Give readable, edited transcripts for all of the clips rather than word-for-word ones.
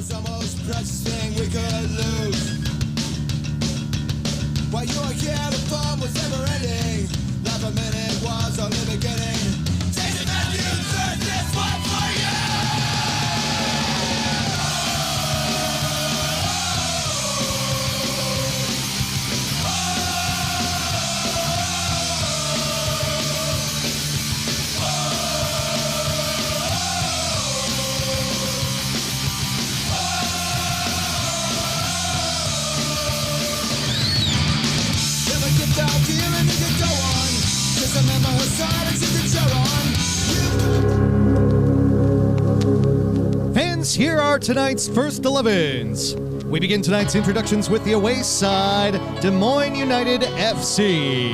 was the most precious thing we could lose. While you were here, the fun was never ending. Life a minute was only beginning. Jason Matthews, there's this one for you! Fans, here are tonight's first 11s. We begin tonight's introductions with the away side, Des Moines United FC.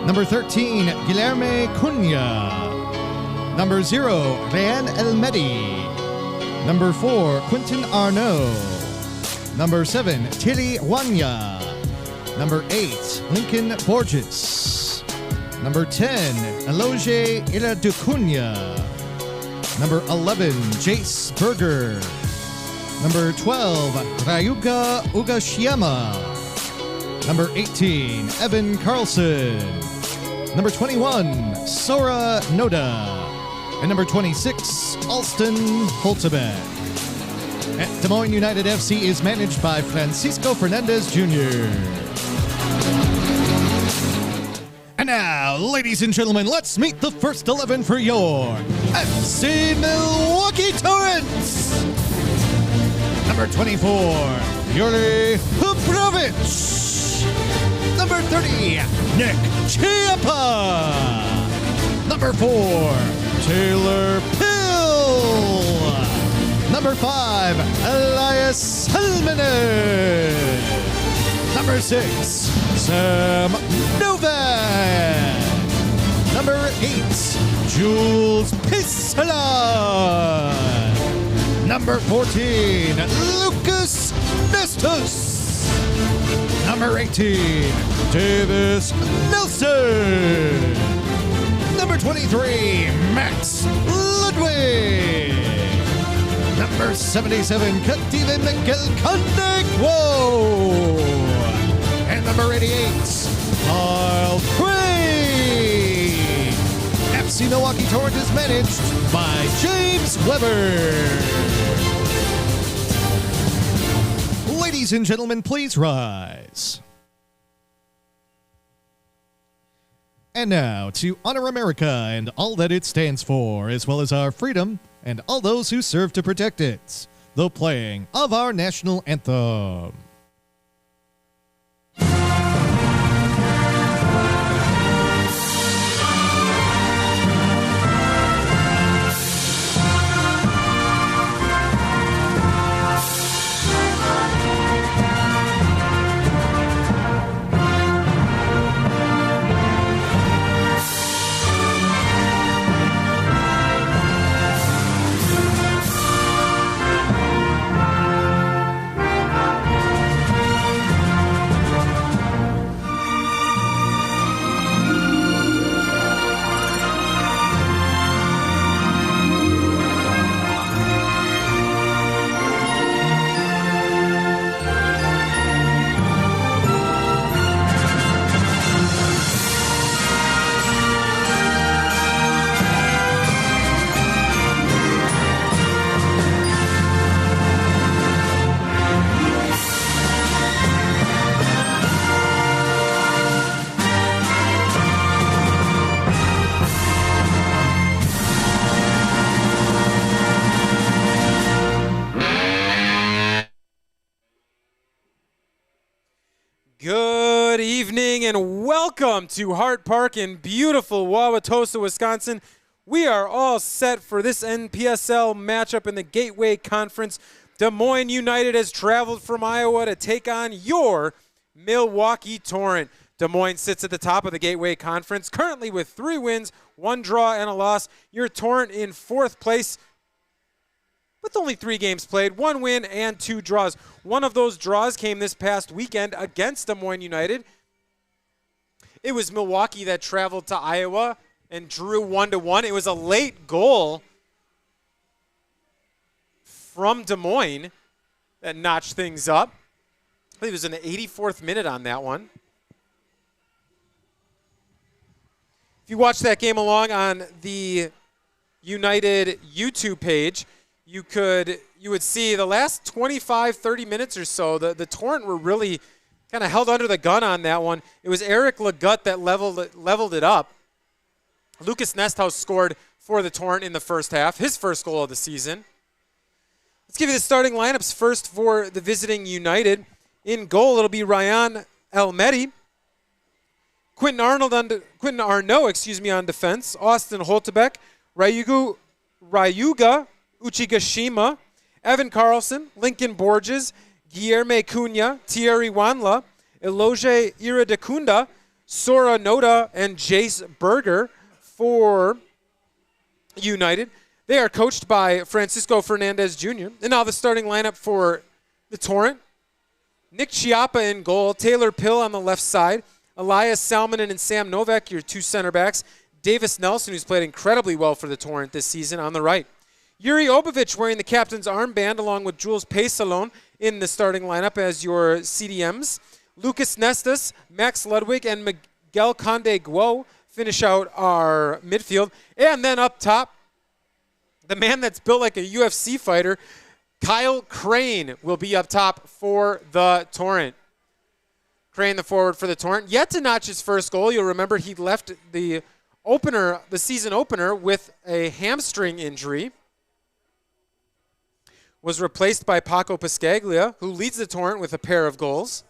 Number 13, Guilherme Cunha. Number 0, Ryan Elmedi. Number 4, Quentin Arnaud. Number 7, Tilly Wanya. Number 8, Lincoln Borges. Number 10, Eloge Iladucunha. Number 11, Jace Berger. Number 12, Ryuga Ugashiama. Number 18, Evan Carlson. Number 21, Sora Noda. And number 26, Alston Holtebek. At Des Moines United FC is managed by Francisco Fernandez Jr. And now, ladies and gentlemen, let's meet the first 11 for your FC Milwaukee Torrent. Number 24, Yuri Hubrovic. Number 30, Nick Chiappa. Number 4, Taylor Pill. Number 5, Elias Helmanen. Number 6, Sam Novak. Number 8, Jules Pisala. Number 14, Lucas Nestus. Number 18, Davis Nelson. Number 23, Max Ludwig. Number 77, Kativan Miguel Condegwo. And number 88, Kyle Craig. FC Milwaukee Torrent is managed by James Weber. Ladies and gentlemen, please rise. And now, to honor America and all that it stands for, as well as our freedom and all those who serve to protect it, the playing of our national anthem. Good evening and welcome to Hart Park in beautiful Wauwatosa, Wisconsin. We are all set for this NPSL matchup in the Gateway Conference. Des Moines United has traveled from Iowa to take on your Milwaukee Torrent. Des Moines sits at the top of the Gateway Conference, currently with 3 wins, 1 draw, and a loss. Your Torrent in 4th place with only 3 games played, 1 win and 2 draws. One of those draws came this past weekend against Des Moines United. It was Milwaukee that traveled to Iowa and drew 1-1. It was a late goal from Des Moines that notched things up. I believe it was in the 84th minute on that one. If you watch that game along on the United YouTube page, you would see the last 25, 30 minutes or so, the Torrent were really kind of held under the gun on that one. It was Eric Legut that leveled it up. Lucas Nesthouse scored for the Torrent in the first half, his first goal of the season. Let's give you the starting lineups first for the visiting United. In goal, it'll be Ryan Elmedi. Quentin Arnaud on defense. Austin Holtebeck. Ryuga Uchigashima. Evan Carlson. Lincoln Borges. Guilherme Cunha. Thierry Wanla. Eloge Iradekunda. Sora Noda. And Jace Berger for United. They are coached by Francisco Fernandez Jr. And now the starting lineup for the Torrent. Nick Chiappa in goal. Taylor Pill on the left side. Elias Salmonen and Sam Novak, your two center backs. Davis Nelson, who's played incredibly well for the Torrent this season, on the right. Yuri Obovich wearing the captain's armband along with Jules Paysalon in the starting lineup as your CDMs. Lucas Nestus, Max Ludwig, and Miguel Conde Guo finish out our midfield. And then up top, the man that's built like a UFC fighter, Kyle Crane, will be up top for the Torrent. Crane, the forward for the Torrent, yet to notch his first goal. You'll remember he left the season opener with a hamstring injury. Was replaced by Paco Pascaglia, who leads the Torrent with a pair of goals.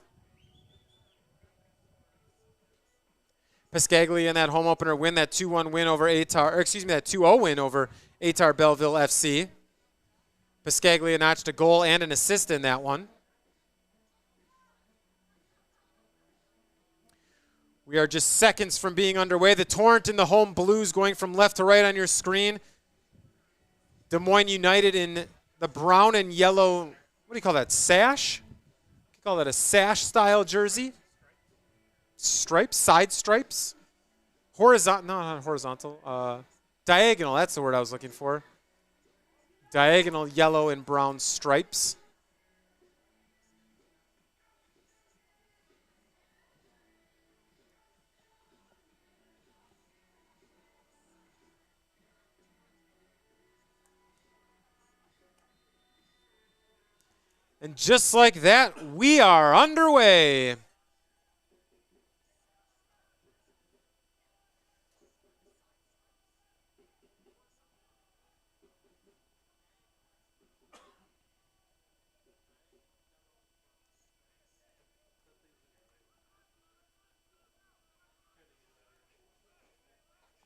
Pascaglia in that home opener win, that 2-1 win over that 2-0 win over Atar Belleville FC. Pascaglia notched a goal and an assist in that one. We are just seconds from being underway. The Torrent in the home blues going from left to right on your screen. Des Moines United in the brown and yellow, what do you call that, sash? You call that a sash-style jersey? Stripes, side stripes? Horizontal, no, not horizontal. Diagonal, that's the word I was looking for. Diagonal yellow and brown stripes. And just like that, we are underway.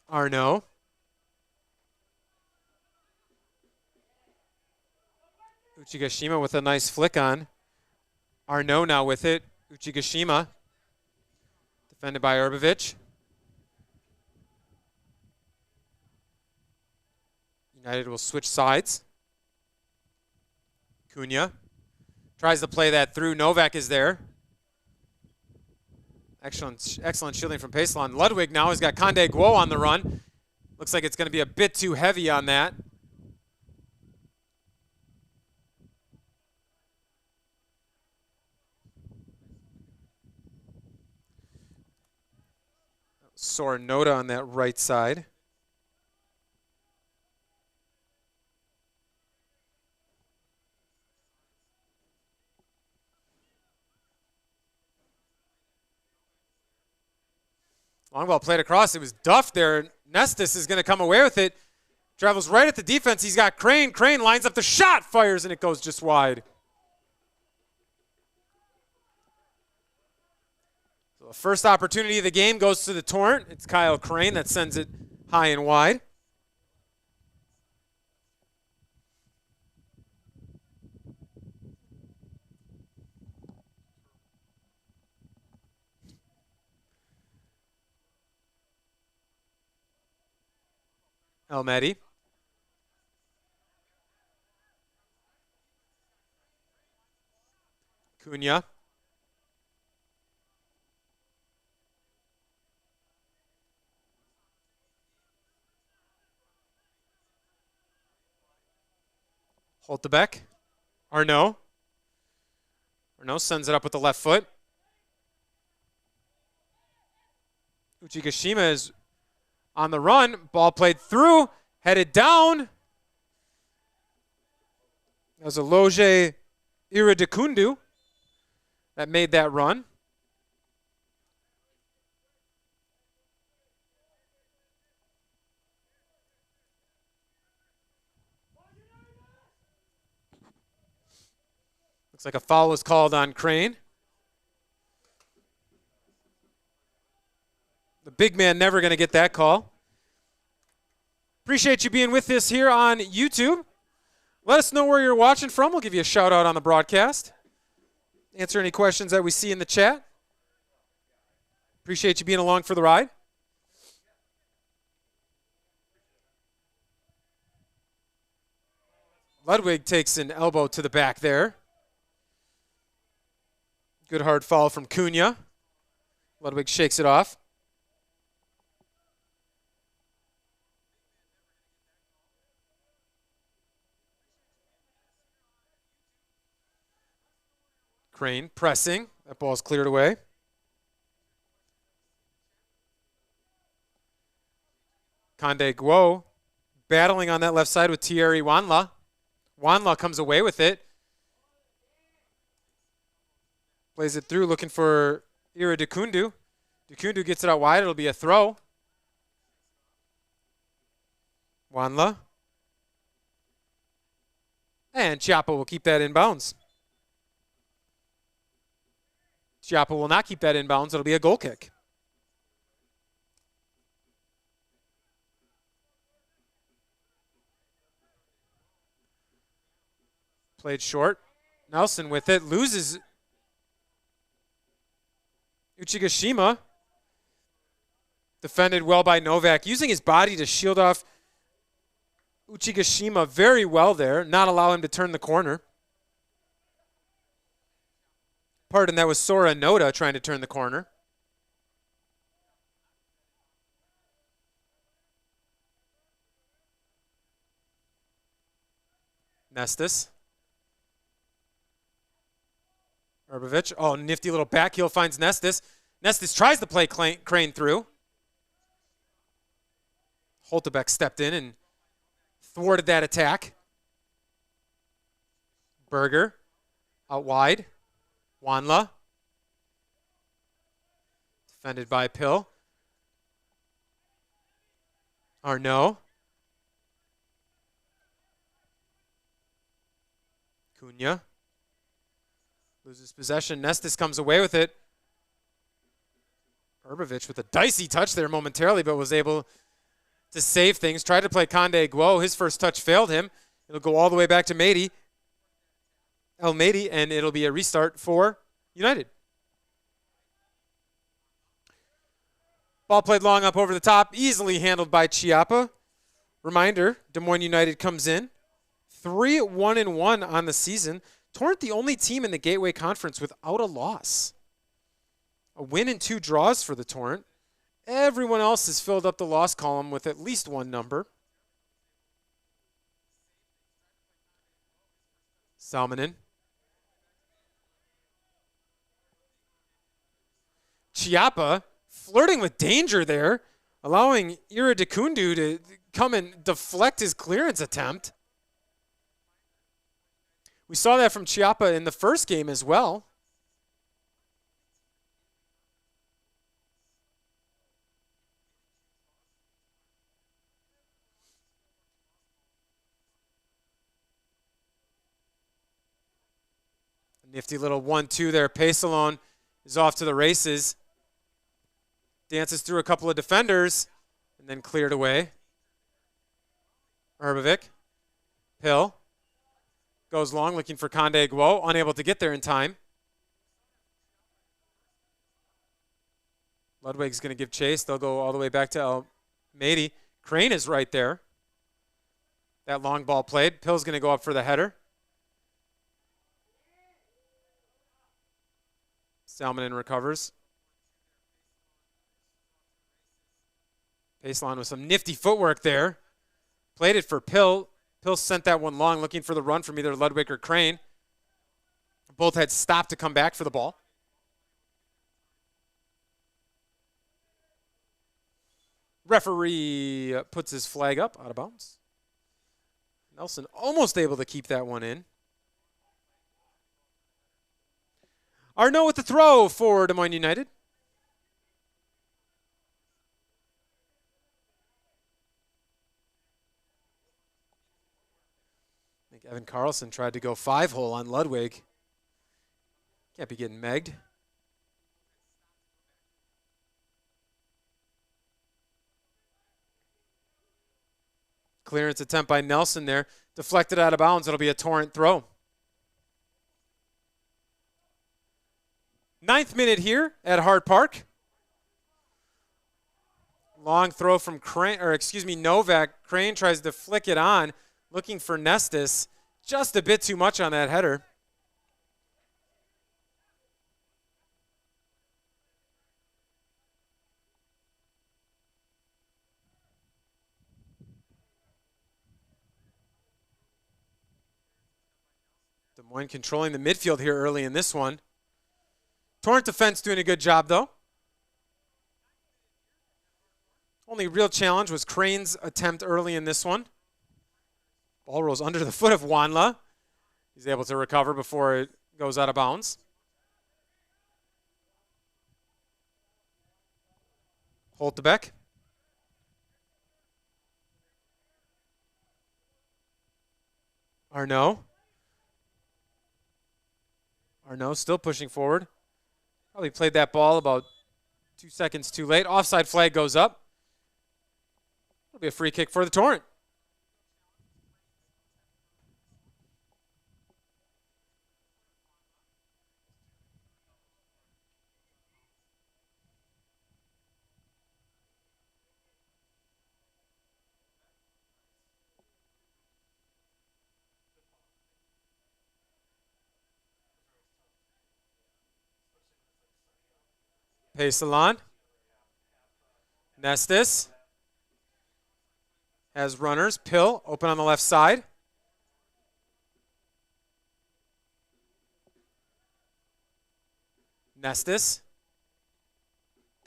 Arnaud. Uchigashima with a nice flick on. Arnaud now with it. Uchigashima. Defended by Urbovich. United will switch sides. Cunha tries to play that through. Novak is there. Excellent shielding from Paysalon. Ludwig now has got Conde Guo on the run. Looks like it's going to be a bit too heavy on that. Sornoda on that right side. Long ball played across. It was Duff there. Nestus is going to come away with it. Travels right at the defense. He's got Crane. Crane lines up the shot, fires, and it goes just wide. So the first opportunity of the game goes to the Torrent. It's Kyle Crane that sends it high and wide. Elmedi. Cunha. Holtebeck. Arnaud sends it up with the left foot. Uchigashima is on the run. Ball played through, headed down. That was a Loge Iradekundu that made that run. Looks like a foul was called on Crane. The big man never going to get that call. Appreciate you being with us here on YouTube. Let us know where you're watching from. We'll give you a shout out on the broadcast. Answer any questions that we see in the chat. Appreciate you being along for the ride. Ludwig takes an elbow to the back there. Good hard foul from Cunha. Ludwig shakes it off. Crane pressing. That ball's cleared away. Conde Guo battling on that left side with Thierry Wanla. Wanla comes away with it. Plays it through, looking for Ira Dekundu. Dekundu gets it out wide. It'll be a throw. Wanla. And Chiappa will keep that in bounds. Chiappa will not keep that in bounds. It'll be a goal kick. Played short. Nelson with it. Loses Uchigashima. Defended well by Novak. Using his body to shield off Uchigashima very well there. Not allow him to turn the corner. Pardon, that was Sora Noda trying to turn the corner. Nestis. Urbovich. Oh, nifty little back heel finds Nestis. Nestis tries to play Crane through. Holtebeck stepped in and thwarted that attack. Berger out wide. Wanla. Defended by Pill. Arnaud. Cunha. Loses possession. Nestis comes away with it. Urbovich with a dicey touch there momentarily, but was able to save things. Tried to play Conde Guo. His first touch failed him. It'll go all the way back to Mady. El Mady, and it'll be a restart for United. Ball played long up over the top. Easily handled by Chiappa. Reminder, Des Moines United comes in 3-1-1 on the season. Torrent the only team in the Gateway Conference without a loss. A win and 2 draws for the Torrent. Everyone else has filled up the loss column with at least one number. Salmonen. Chiappa flirting with danger there, allowing Ira Dekundu to come and deflect his clearance attempt. We saw that from Chiappa in the first game as well. Nifty little 1-2 there. Pesalone is off to the races. Dances through a couple of defenders and then cleared away. Herbovic. Pill. Goes long, looking for Conde Guo. Unable to get there in time. Ludwig's going to give chase. They'll go all the way back to El Mady. Crane is right there. That long ball played. Pill's going to go up for the header. Salmonen recovers. Paceline with some nifty footwork there. Played it for Pill. Pill sent that one long, looking for the run from either Ludwig or Crane. Both had stopped to come back for the ball. Referee puts his flag up, out of bounds. Nelson almost able to keep that one in. Arnaud with the throw for Des Moines United. I think Evan Carlson tried to go 5-hole on Ludwig. Can't be getting megged. Clearance attempt by Nelson there. Deflected out of bounds. It'll be a Torrent throw. 9th minute here at Hart Park. Long throw from Novak. Crane tries to flick it on, looking for Nestis. Just a bit too much on that header. Des Moines controlling the midfield here early in this one. Torrent defense doing a good job, though. Only real challenge was Crane's attempt early in this one. Ball rolls under the foot of Wanla. He's able to recover before it goes out of bounds. Holtebeck. Arnaud still pushing forward. Probably played that ball about 2 seconds too late. Offside flag goes up. It'll be a free kick for the Torrent. Pesalon. Nestis has runners. Pill open on the left side. Nestis.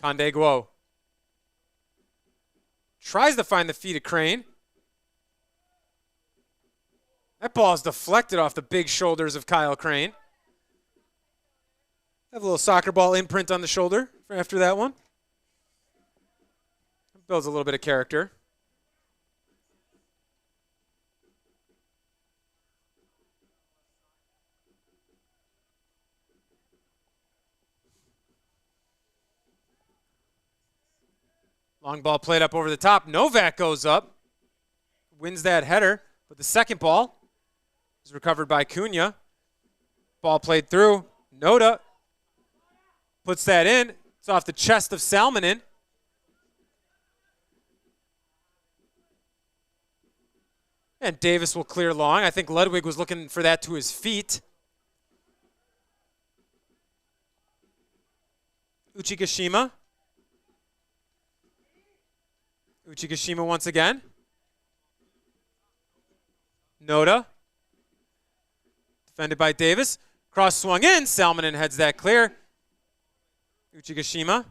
Conde Guo. Tries to find the feet of Crane. That ball is deflected off the big shoulders of Kyle Crane. Have a little soccer ball imprint on the shoulder after that one. Builds a little bit of character. Long ball played up over the top. Novak goes up. Wins that header. But the second ball is recovered by Cunha. Ball played through. Noda puts that in. It's off the chest of Salmonen. And Davis will clear long. I think Ludwig was looking for that to his feet. Uchigashima. Uchigashima once again. Noda. Defended by Davis. Cross swung in. Salmonen heads that clear. Uchigashima.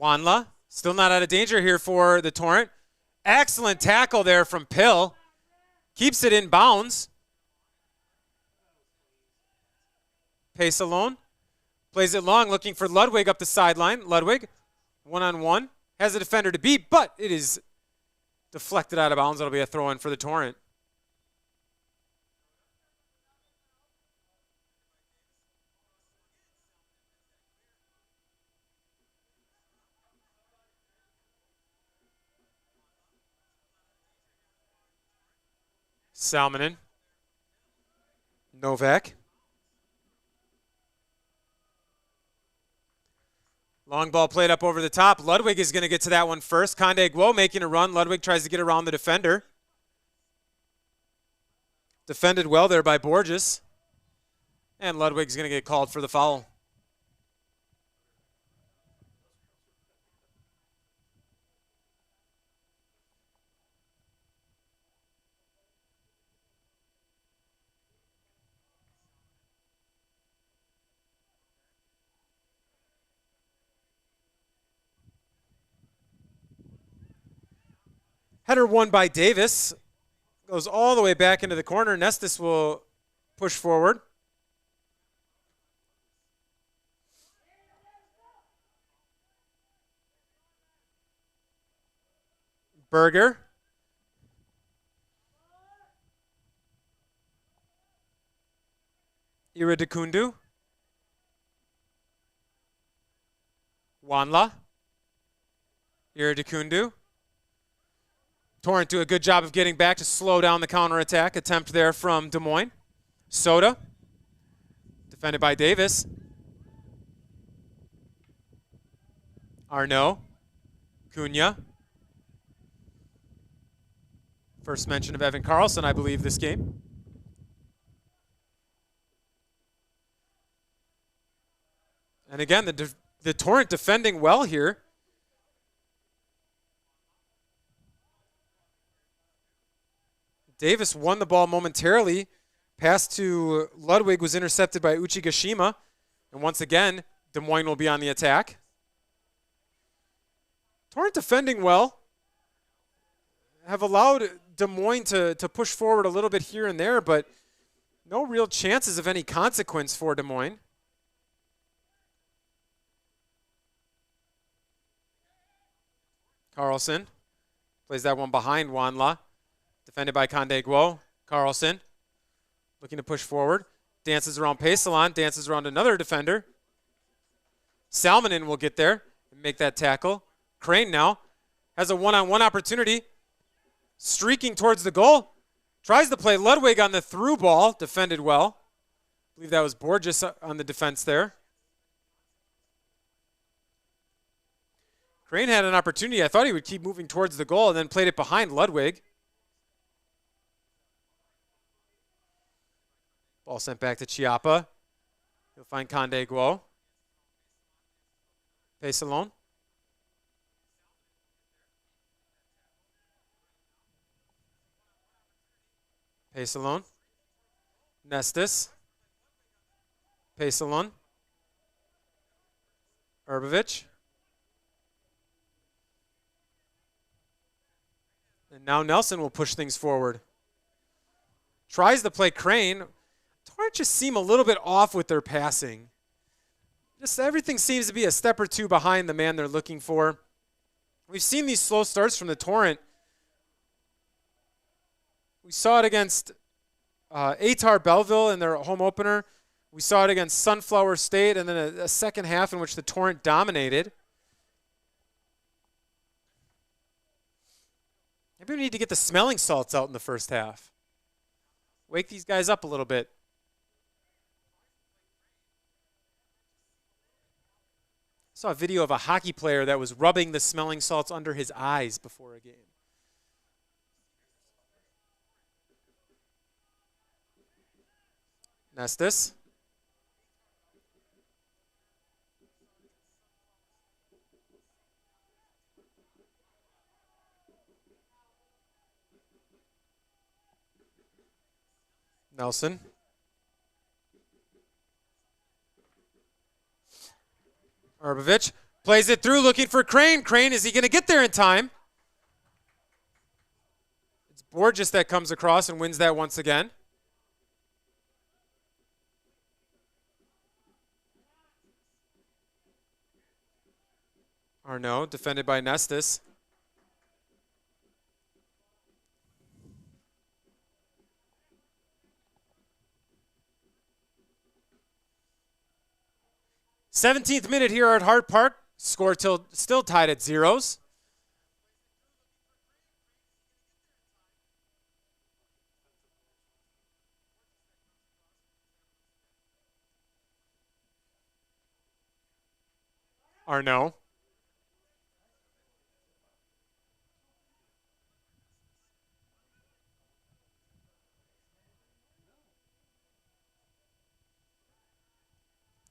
Wanla. Still not out of danger here for the Torrent. Excellent tackle there from Pill. Keeps it in bounds. Pace alone. Plays it long, looking for Ludwig up the sideline. Ludwig, one-on-one. Has a defender to beat, but it is deflected out of bounds. It'll be a throw-in for the Torrent. Salmonen. Novak. Long ball played up over the top. Ludwig is going to get to that one first. Conde Guo making a run. Ludwig tries to get around the defender. Defended well there by Borges. And Ludwig's going to get called for the foul. Header won by Davis. Goes all the way back into the corner. Nestis will push forward. Berger. Iradekundu. Wanla. Iradekundu. Torrent do a good job of getting back to slow down the counterattack. Attempt there from Des Moines. Soda. Defended by Davis. Arnaud. Cunha. First mention of Evan Karlsson, I believe, this game. And again, the Torrent defending well here. Davis won the ball momentarily. Pass to Ludwig was intercepted by Uchigashima. And once again, Des Moines will be on the attack. Torrent defending well. Have allowed Des Moines to push forward a little bit here and there, but no real chances of any consequence for Des Moines. Karlsson plays that one behind Wanla. Defended by Conde Guo. Karlsson looking to push forward. Dances around Pesalon. Dances around another defender. Salmonen will get there and make that tackle. Crane now has a one-on-one opportunity. Streaking towards the goal. Tries to play Ludwig on the through ball. Defended well. I believe that was Borges on the defense there. Crane had an opportunity. I thought he would keep moving towards the goal and then played it behind Ludwig. Ball sent back to Chiappa. He'll find Conde Guo. Pesalon. Pesalon. Nestis. Pesalon. Urbovich. And now Nelson will push things forward. Tries to play Crane. Torrent just seem a little bit off with their passing. Just everything seems to be a step or two behind the man they're looking for. We've seen these slow starts from the Torrent. We saw it against Atar Belleville in their home opener. We saw it against Sunflower State, and then a second half in which the Torrent dominated. Maybe we need to get the smelling salts out in the first half. Wake these guys up a little bit. I saw a video of a hockey player that was rubbing the smelling salts under his eyes before a game. Nestis. Nelson. Urbovich plays it through, looking for Crane. Crane, is he going to get there in time? It's Borges that comes across and wins that once again. Arnaud, defended by Nestis. '17th minute here at Hart Park. Score still tied at zeros. Arnaud.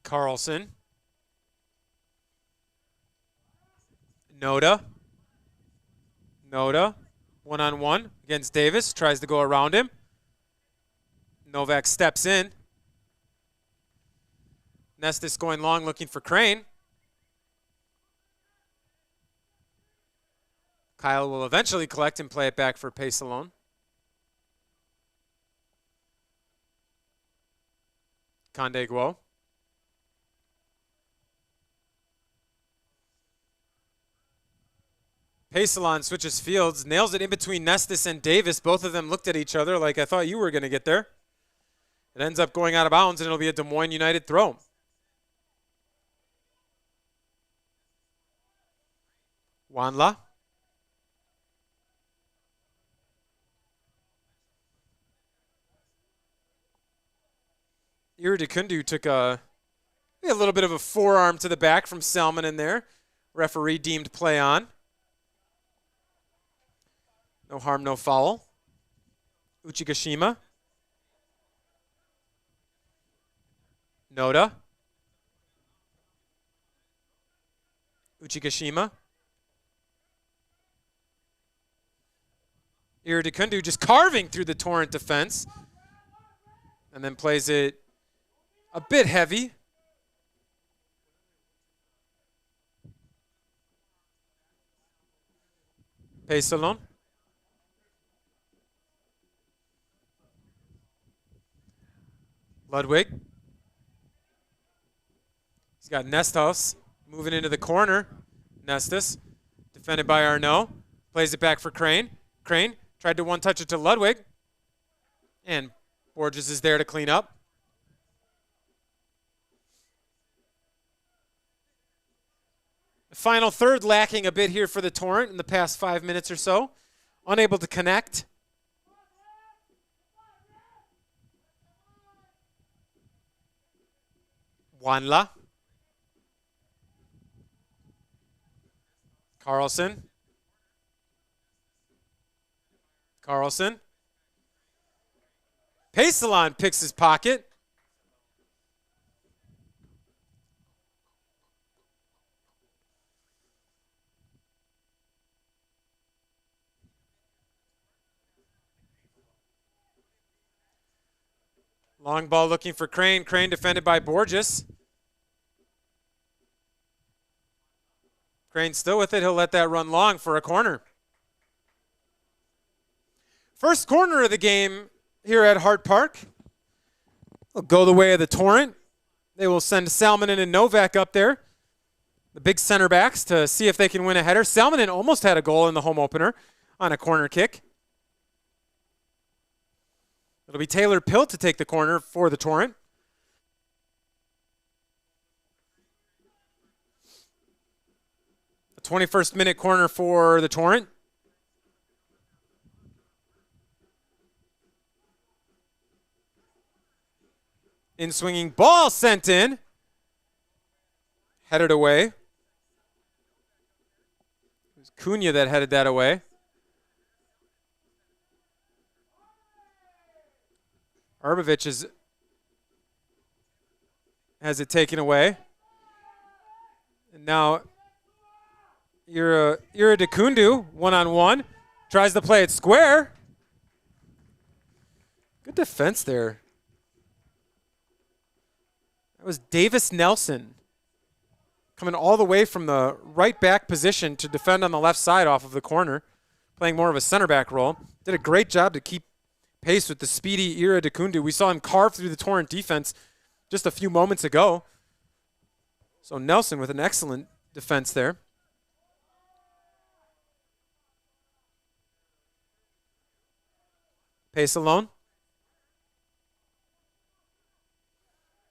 Karlsson. Noda. One-on-one against Davis. Tries to go around him. Novak steps in. Nestis going long, looking for Crane. Kyle will eventually collect and play it back for pace alone. Conde Guo. Pacelon switches fields, nails it in between Nestis and Davis. Both of them looked at each other like, I thought you were going to get there. It ends up going out of bounds, and it'll be a Des Moines United throw. Wanla. Iridikundu took a little bit of a forearm to the back from Salmon in there. Referee deemed play on. No harm, no foul. Uchigashima. Noda. Uchigashima. Iridikundu just carving through the Torrent defense. And then plays it a bit heavy. Pesalon. Ludwig. He's got Nestos moving into the corner. Nestus, defended by Arnaud. Plays it back for Crane. Crane tried to one-touch it to Ludwig. And Borges is there to clean up. The final third lacking a bit here for the Torrent in the past 5 minutes or so. Unable to connect. Wanla. Carlson. Carlson. Pesalon picks his pocket. Long ball looking for Crane. Crane defended by Borges. Crane still with it. He'll let that run long for a corner. First corner of the game here at Hart Park will go the way of the Torrent. They will send Salmonen and Novak up there, the big center backs, to see if they can win a header. Salmonen almost had a goal in the home opener on a corner kick. It'll be Taylor Pill to take the corner for the Torrent. A 21st minute corner for the Torrent. In swinging ball sent in. Headed away. It was Cunha that headed that away. Arbovich has it taken away. And now Iridikundu, one-on-one, tries to play it square. Good defense there. That was Davis Nelson coming all the way from the right back position to defend on the left side off of the corner, playing more of a center back role. Did a great job to keep pace with the speedy Iridikundu. We saw him carve through the Torrent defense just a few moments ago. So Nelson with an excellent defense there. Pace alone.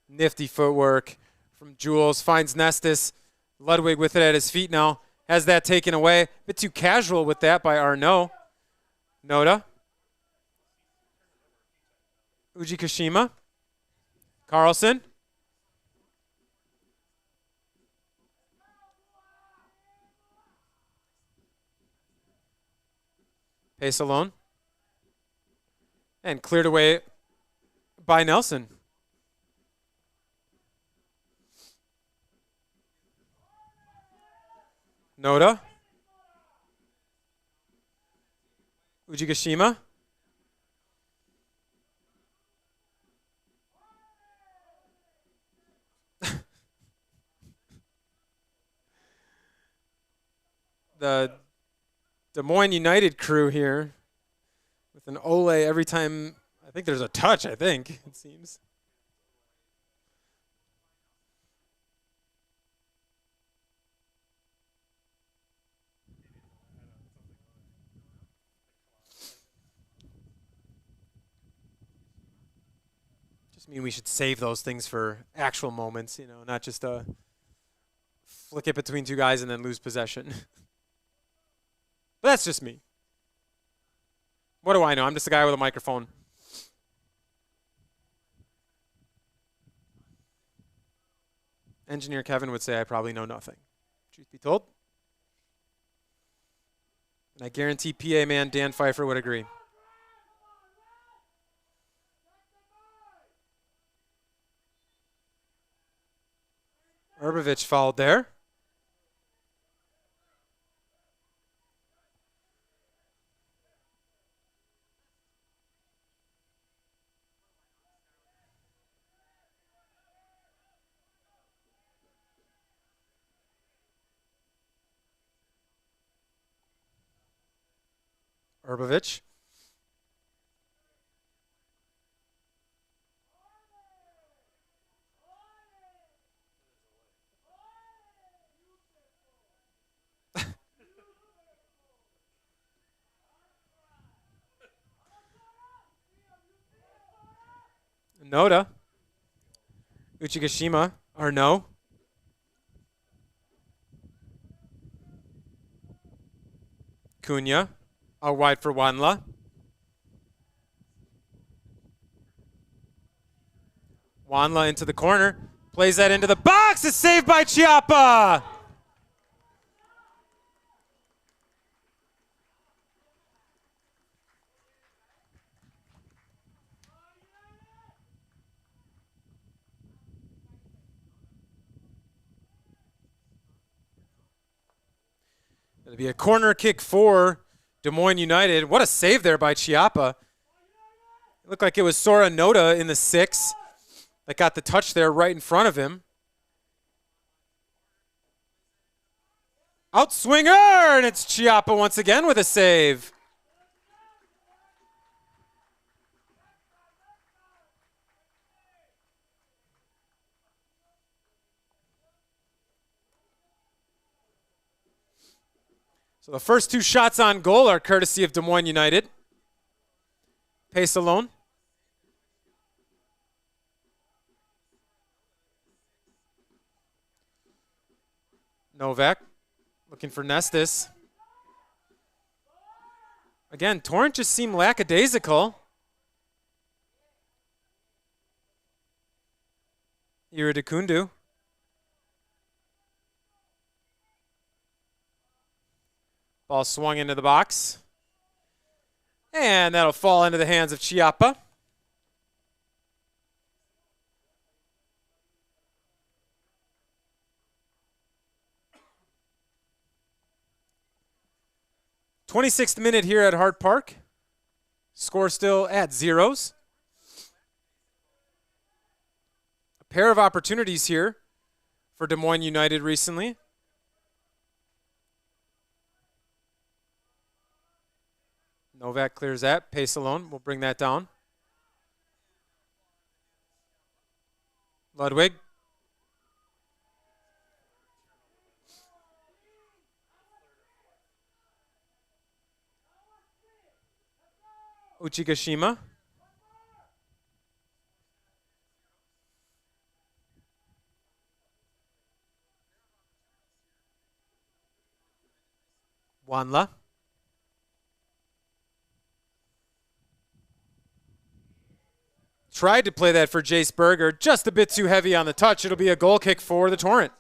Nifty footwork from Jules. Finds Nestis. Ludwig with it at his feet now. Has that taken away. A bit too casual with that by Arnaud. Noda. Ujikashima. Carlson. Pace alone. And cleared away by Nelson. Noda. Ujigashima. The Des Moines United crew here with an Ole every time. I think there's a touch, I think, it seems. Just mean we should save those things for actual moments, you know, not just flick it between two guys and then lose possession. But that's just me. What do I know? I'm just a guy with a microphone. Engineer Kevin would say I probably know nothing. Truth be told. And I guarantee PA man Dan Pfeiffer would agree. Urbovich fouled there. Urbovich. Noda. Uchigashima, or no. Cunha, out wide for Wanla. Wanla into the corner, plays that into the box, is saved by Chiappa. It'll be a corner kick for Des Moines United. What a save there by Chiappa. It looked like it was Sora Noda in the 6 that got the touch there right in front of him. Outswinger, and it's Chiappa once again with a save. So the first 2 shots on goal are courtesy of Des Moines United. Pace alone. Novak looking for Nestis. Again, Torrent just seemed lackadaisical. Iridikundu. Ball swung into the box. And that'll fall into the hands of Chiappa. '26th minute here at Hart Park. Score still at 0s. A pair of opportunities here for Des Moines United recently. Novak clears that. Pace alone will bring that down. Ludwig. Uchigashima. Wanla. Tried to play that for Jace Berger, just a bit too heavy on the touch. It'll be a goal kick for the Torrent.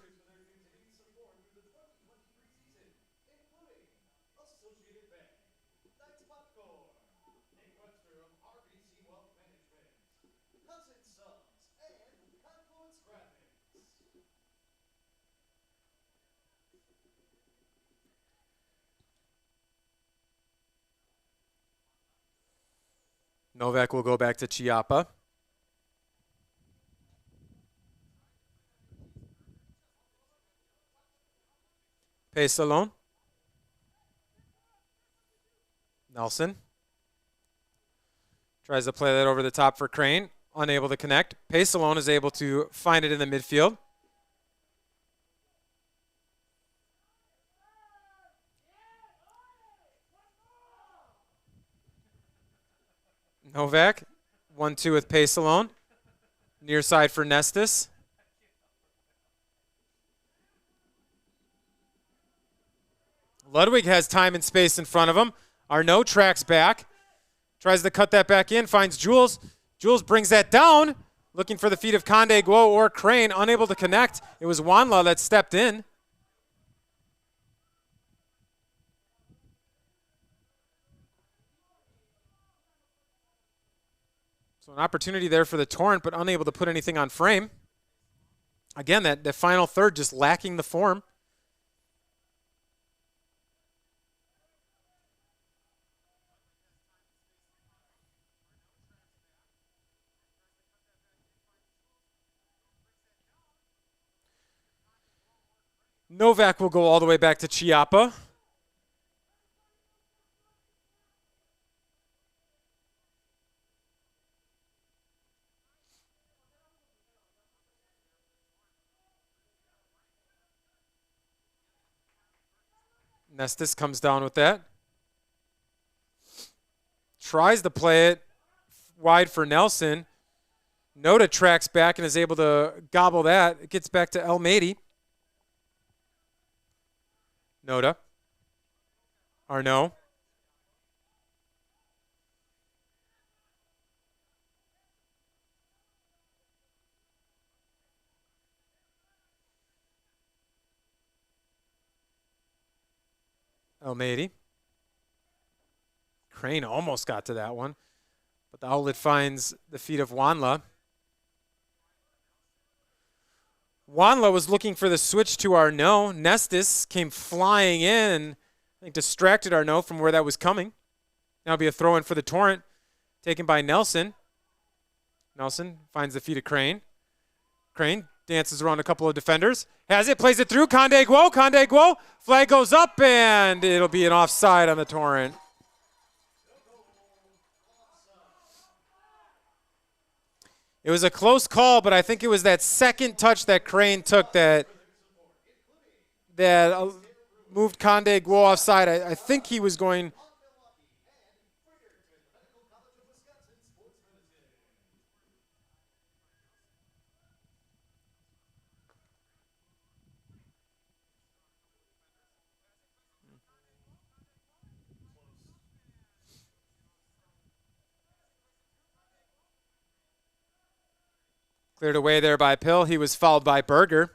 Novak will go back to Chiappa. Pace alone. Nelson tries to play that over the top for Crane. Unable to connect. Pace alone is able to find it in the midfield. Novak, 1-2 with pace alone. Near side for Nestis. Ludwig has time and space in front of him. Arnaud tracks back. Tries to cut that back in. Finds Jules. Jules brings that down. Looking for the feet of Conde Guo or Crane. Unable to connect. It was Wanla that stepped in. So an opportunity there for the Torrent, but unable to put anything on frame. Again, that final third just lacking the form. Novak will go all the way back to Chiappa. Nestis comes down with that. Tries to play it wide for Nelson. Noda tracks back and is able to gobble that. It gets back to Elmady. Noda. Arnaud. Elmady. Crane almost got to that one, but the outlet finds the feet of Wanla. Wanla was looking for the switch to Arnaud. Nestis came flying in and I think distracted Arnaud from where that was coming. Now it'll be a throw in for the Torrent, taken by Nelson. Nelson finds the feet of Crane. Crane dances around a couple of defenders. Has it, plays it through. Conde Guo. Conde Guo. Flag goes up and it'll be an offside on the Torrent. It was a close call, but I think it was that second touch that Crane took that moved Conde Guo offside. I think he was going. Cleared away there by Pill. He was fouled by Berger.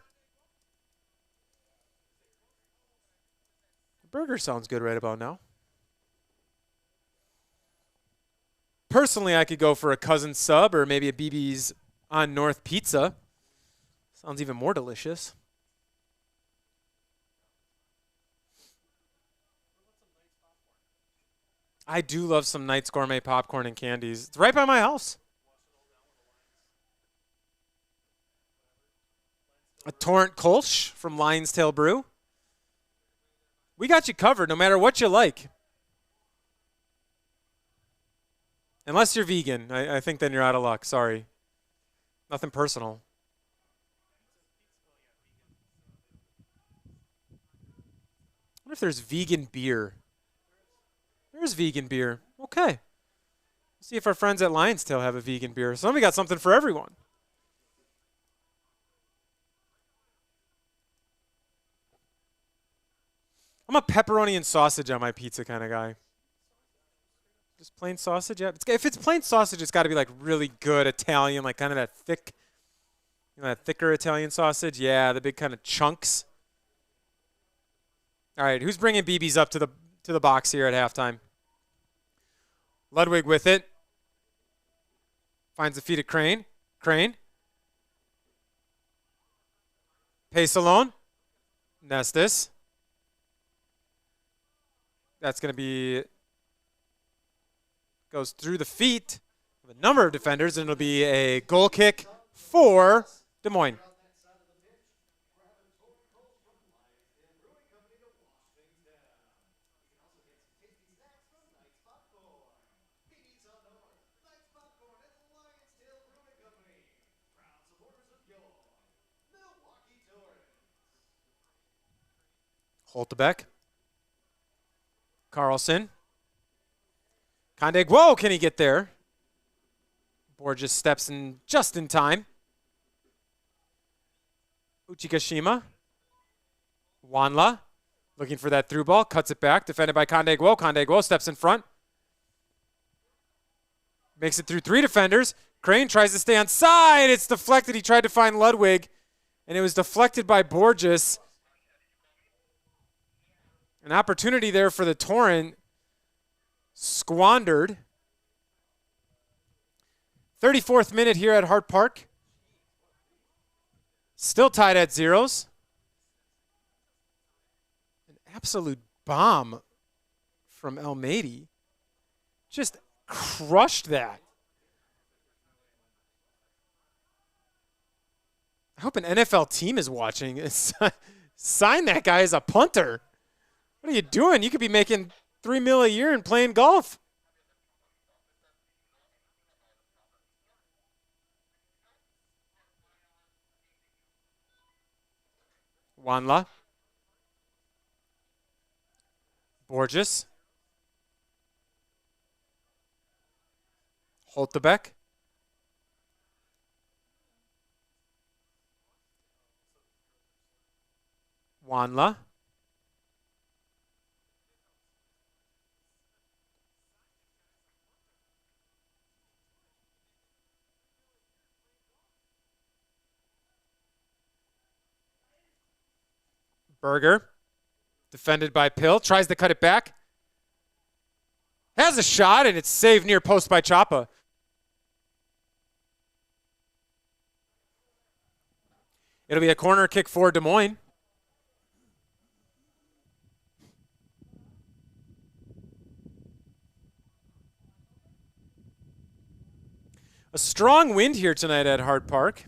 Burger sounds good right about now. Personally, I could go for a cousin sub or maybe a BB's on North pizza. Sounds even more delicious. I do love some Knight's Gourmet popcorn and candies. It's right by my house. A Torrent Kolsch from Lion's Tail Brew. We got you covered no matter what you like. Unless you're vegan. I think then you're out of luck. Sorry. Nothing personal. I wonder if there's vegan beer. There's vegan beer. Okay. Let's see if our friends at Lion's Tail have a vegan beer. So we got something for everyone. I'm a pepperoni and sausage on my pizza kind of guy. Just plain sausage, yeah. If it's plain sausage, it's got to be like really good Italian, like kind of that thick, that thicker Italian sausage. Yeah, the big kind of chunks. All right, who's bringing BBs up to the box here at halftime? Ludwig with it. Finds the feet of Crane. Crane. Pace alone. Nestis. That's going to be, goes through the feet of a number of defenders, and it'll be a goal kick for Des Moines. Holtebeck. Carlson. Conde, whoa, can he get there? Borges steps in just in time. Uchikashima. Wanla. Looking for that through ball. Cuts it back. Defended by Conde Guo. Conde Guo steps in front. Makes it through 3 defenders. Crane tries to stay on side. It's deflected. He tried to find Ludwig, and it was deflected by Borges. An opportunity there for the Torrent. Squandered. 34th minute here at Hart Park. Still tied at 0s. An absolute bomb from Almeida. Just crushed that. I hope an NFL team is watching. Sign that guy as a punter. What are you doing? You could be making $3 million a year and playing golf. Wanla. Borges. Holtebeck. Wanla. Berger. Defended by Pill. Tries to cut it back. Has a shot, and it's saved near post by Chapa. It'll be a corner kick for Des Moines. A strong wind here tonight at Hart Park.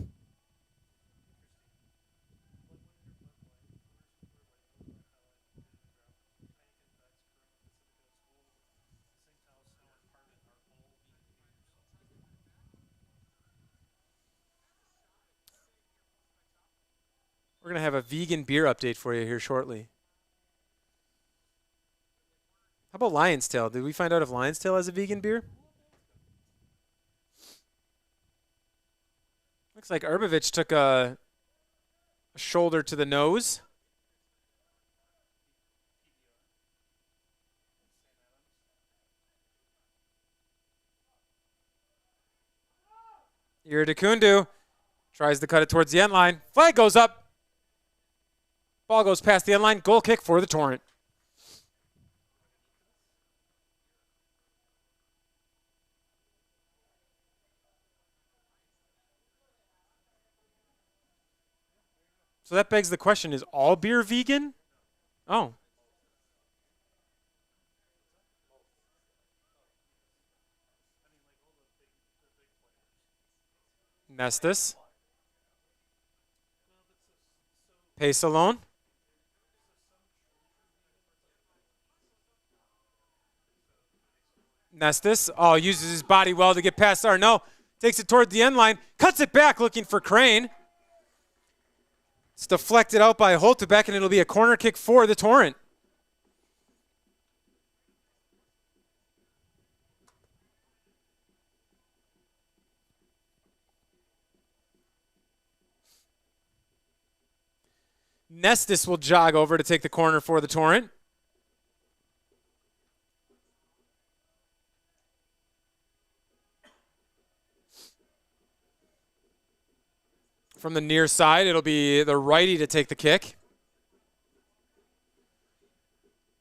We're going to have a vegan beer update for you here shortly. How about Lion's Tail? Did we find out if Lion's Tail has a vegan beer? Looks like Urbovich took a shoulder to the nose. Iridikundu tries to cut it towards the end line. Flag goes up. Ball goes past the end line. Goal kick for the Torrent. So that begs the question, is all beer vegan? Oh. Nestus. Pace alone. Nestus. Oh, uses his body well to get past Arnaud. Takes it toward the end line. Cuts it back looking for Crane. It's deflected out by Holtebeck, and it'll be a corner kick for the Torrent. Nestus will jog over to take the corner for the Torrent. From the near side, it'll be the righty to take the kick.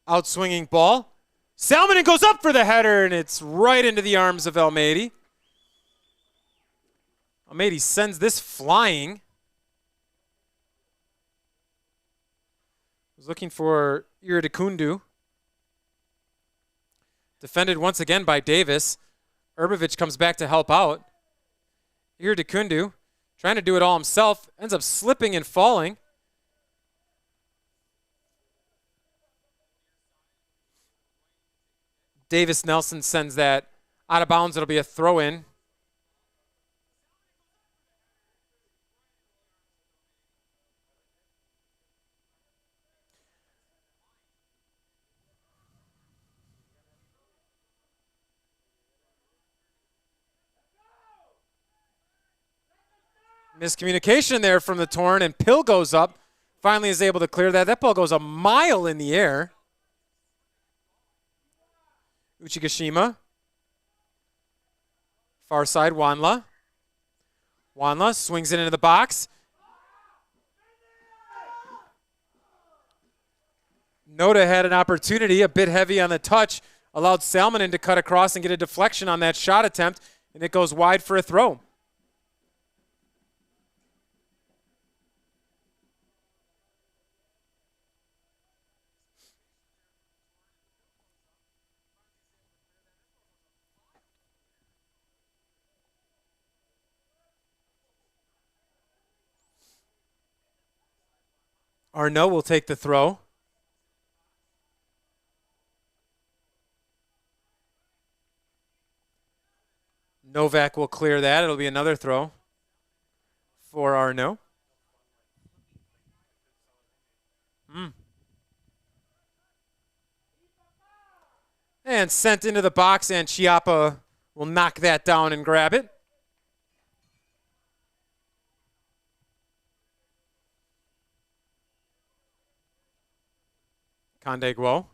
Outswinging ball. Salmonen goes up for the header, and it's right into the arms of Almeida. Almeida sends this flying. Was looking for Iridikundu. Defended once again by Davis. Urbovich comes back to help out. Iridikundu trying to do it all himself. Ends up slipping and falling. Davis Nelson sends that out of bounds. It'll be a throw in. Miscommunication there from the Torrent, and Pill goes up. Finally is able to clear that. That ball goes a mile in the air. Uchigashima. Far side, Wanla. Wanla swings it into the box. Noda had an opportunity, a bit heavy on the touch, allowed Salmonen to cut across and get a deflection on that shot attempt, and it goes wide for a throw. Arnaud will take the throw. Novak will clear that. It'll be another throw for Arnaud. And sent into the box, and Chiappa will knock that down and grab it. Conde Guo.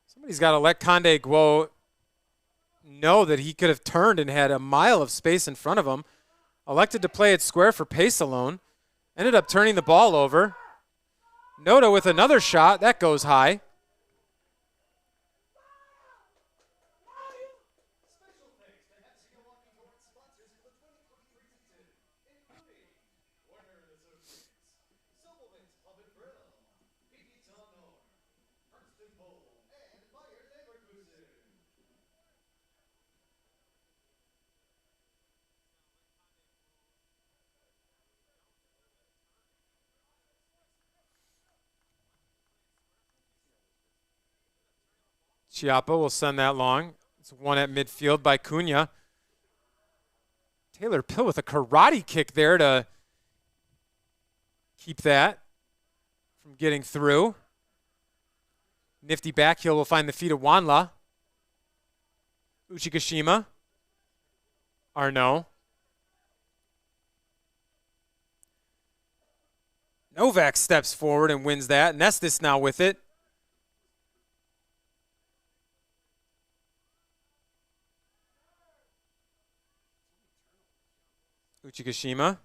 Somebody's got to let Conde Guo know that he could have turned and had a mile of space in front of him. Elected to play it square for pace alone. Ended up turning the ball over. Noda with another shot. That goes high. Chiappa will send that long. It's one at midfield by Cunha. Taylor Pill with a karate kick there to keep that from getting through. Nifty back heel will find the feet of Wanla. Uchigashima. Arnaud. Novak steps forward and wins that. Nestis now with it. Uchigashima.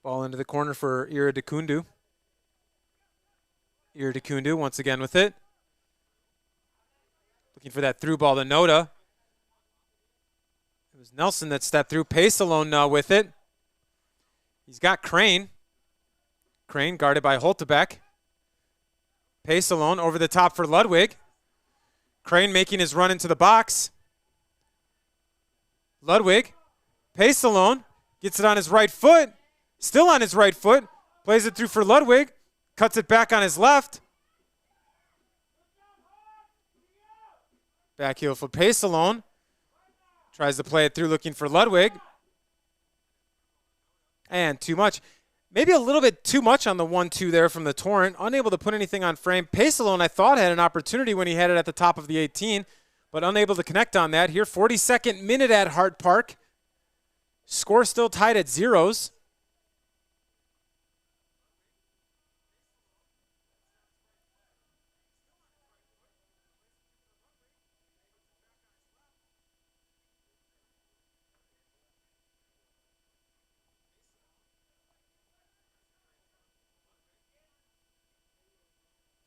Ball into the corner for Iradekundu. Iradekundu once again with it. Looking for that through ball to Noda. It was Nelson that stepped through. Pace alone now with it. He's got Crane. Crane guarded by Holtebeck. Pace alone over the top for Ludwig. Crane making his run into the box. Ludwig, pace alone, gets it on his right foot, still on his right foot, plays it through for Ludwig, cuts it back on his left. Back heel for pace alone, tries to play it through looking for Ludwig. And too much. Maybe a little bit too much on the 1-2 there from the Torrent. Unable to put anything on frame. Pace alone, I thought, had an opportunity when he had it at the top of the 18. But unable to connect on that. Here, 42nd minute at Hart Park. Score still tied at zeros.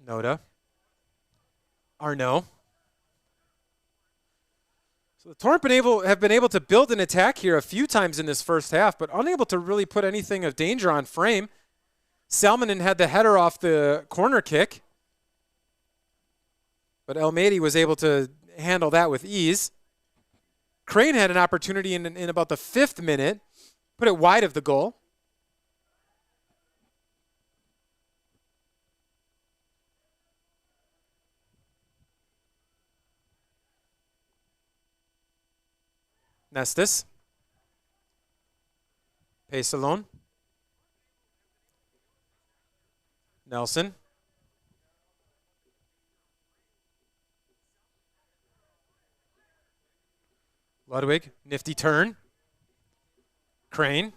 Noda. Arnaud. So the Torrent have been able to build an attack here a few times in this first half, but unable to really put anything of danger on frame. Salmonen had the header off the corner kick, but Elmady was able to handle that with ease. Crane had an opportunity in about the 5th minute, put it wide of the goal. Nestis. Pace alone. Nelson. Ludwig, nifty turn. Crane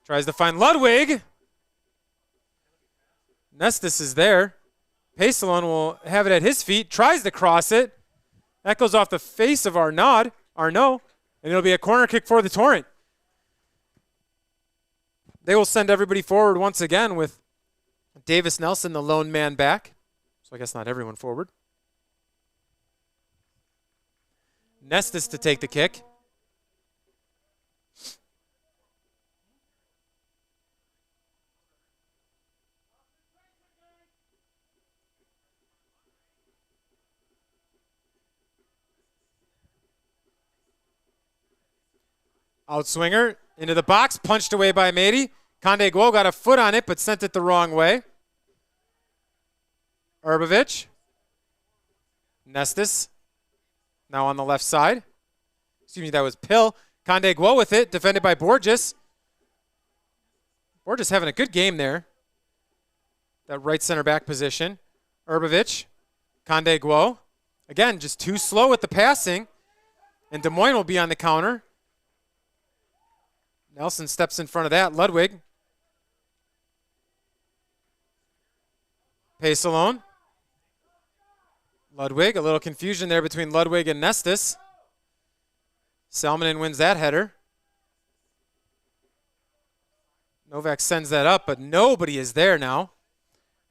tries to find Ludwig. Nestis is there. Pesalon will have it at his feet, tries to cross it. That goes off the face of Arnaud, and it'll be a corner kick for the Torrent. They will send everybody forward once again with Davis Nelson, the lone man back. So I guess not everyone forward. Nestis to take the kick. Outswinger into the box, punched away by Mady. Conde Guo got a foot on it, but sent it the wrong way. Urbovich. Nestis. Now on the left side. Excuse me, that was Pill. Conde Guo with it, defended by Borges. Borges having a good game there. That right center back position. Urbovich. Conde Guo. Again, just too slow with the passing. And Des Moines will be on the counter. Nelson steps in front of that. Ludwig. Pesalon. Ludwig. A little confusion there between Ludwig and Nestis. Salmonen wins that header. Novak sends that up, but nobody is there now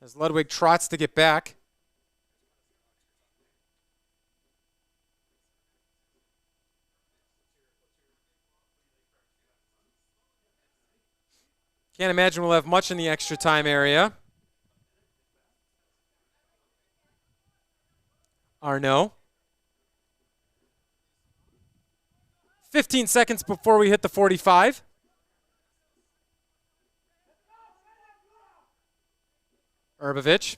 as Ludwig trots to get back. Can't imagine we'll have much in the extra time area. Arnaud. 15 seconds before we hit the 45. Urbovich.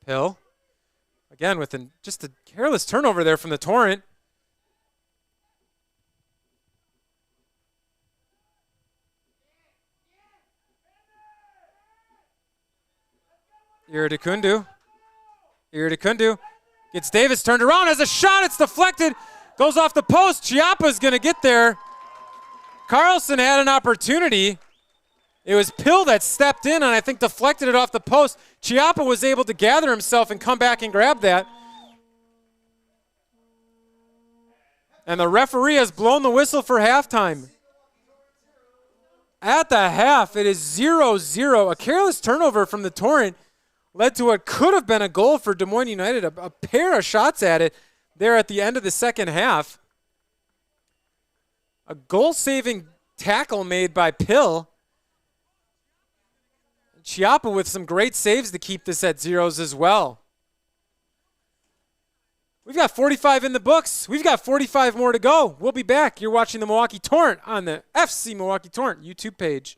Pill. Again with just a careless turnover there from the Torrent. Iridikundu gets Davis turned around as a shot. It's deflected. Goes off the post. Chiappa's going to get there. Carlson had an opportunity. It was Pill that stepped in and I think deflected it off the post. Chiappa was able to gather himself and come back and grab that. And the referee has blown the whistle for halftime. At the half, it is 0-0. A careless turnover from the Torrent led to what could have been a goal for Des Moines United, a pair of shots at it there at the end of the second half. A goal-saving tackle made by Pill. Chiappa with some great saves to keep this at zeros as well. We've got 45 in the books. We've got 45 more to go. We'll be back. You're watching the Milwaukee Torrent on the FC Milwaukee Torrent YouTube page.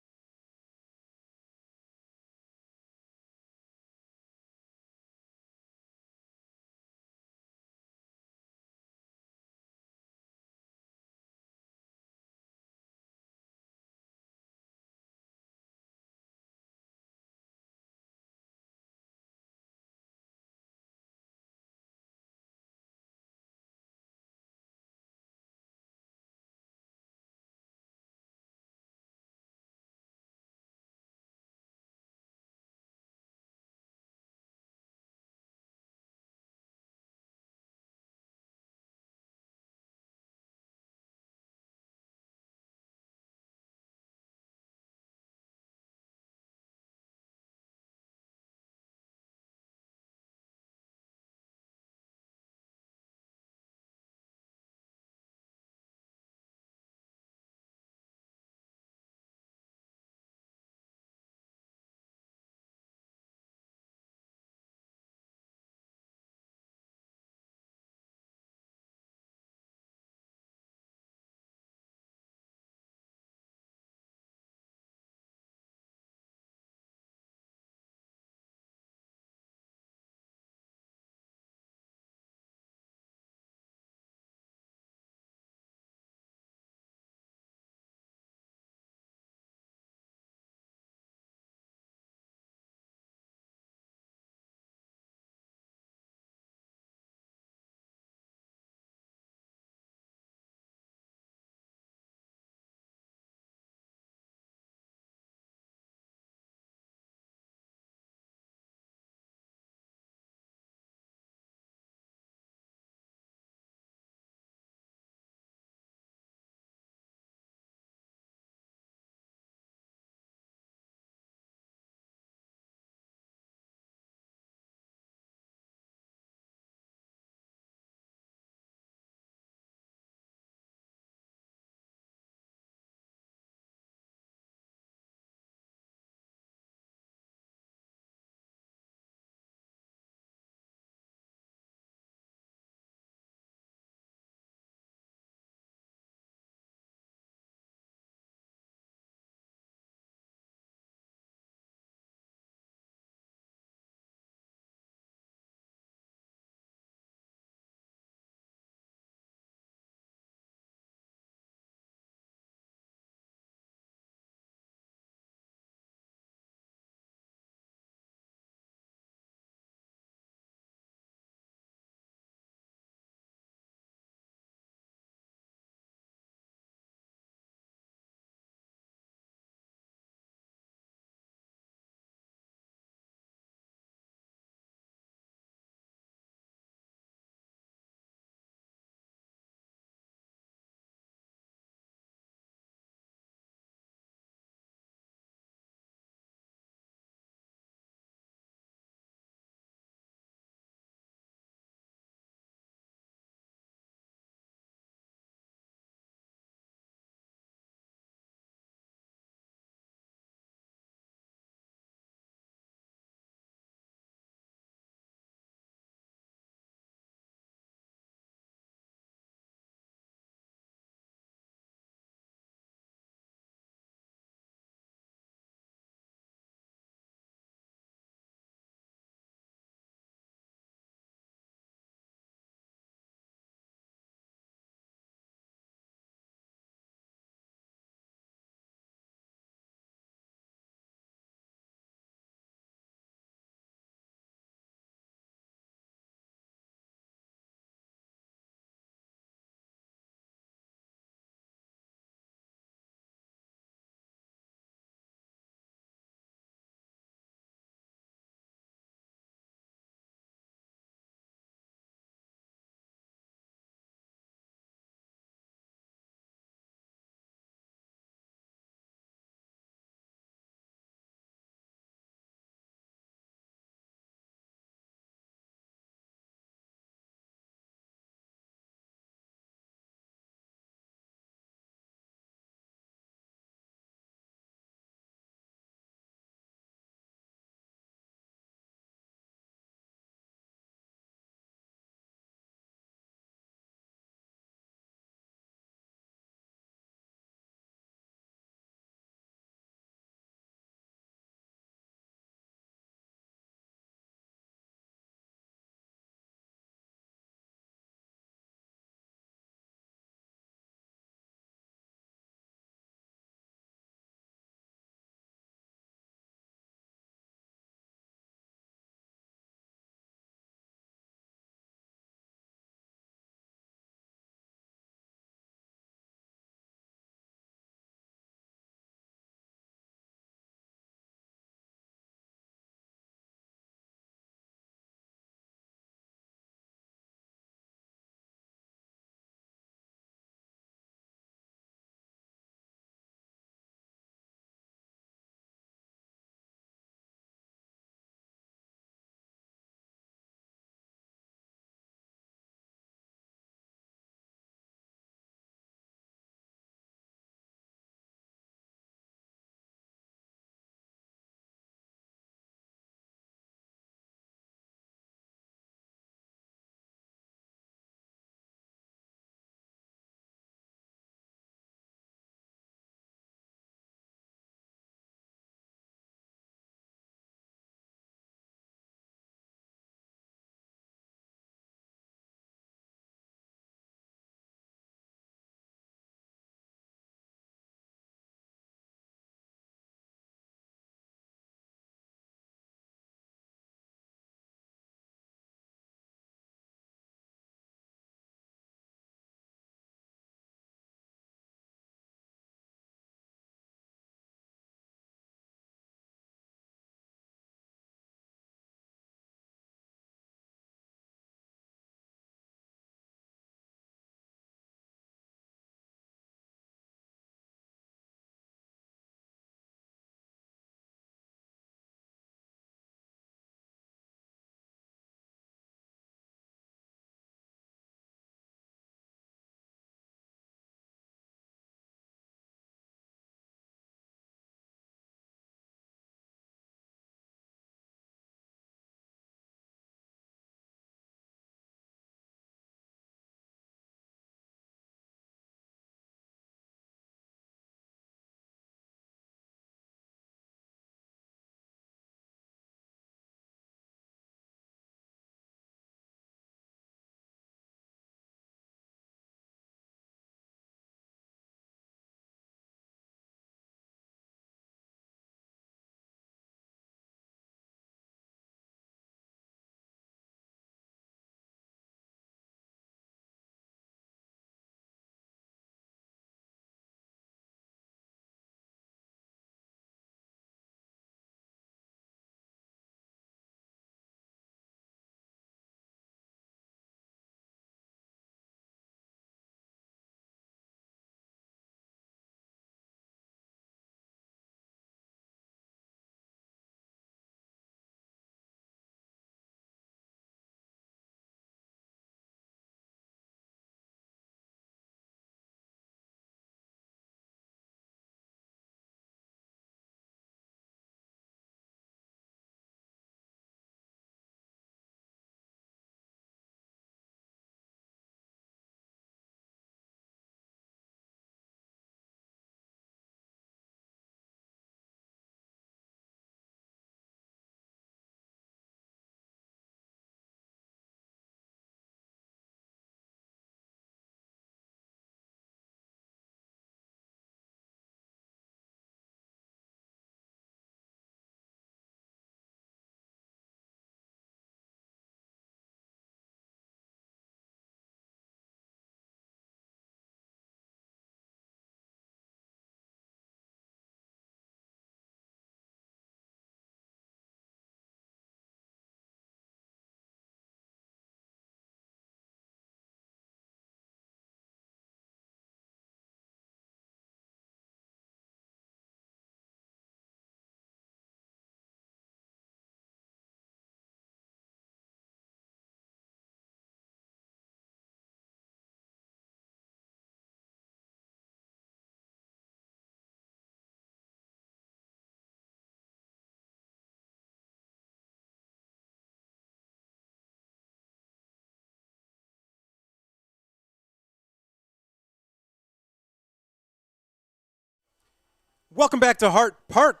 Welcome back to Hart Park.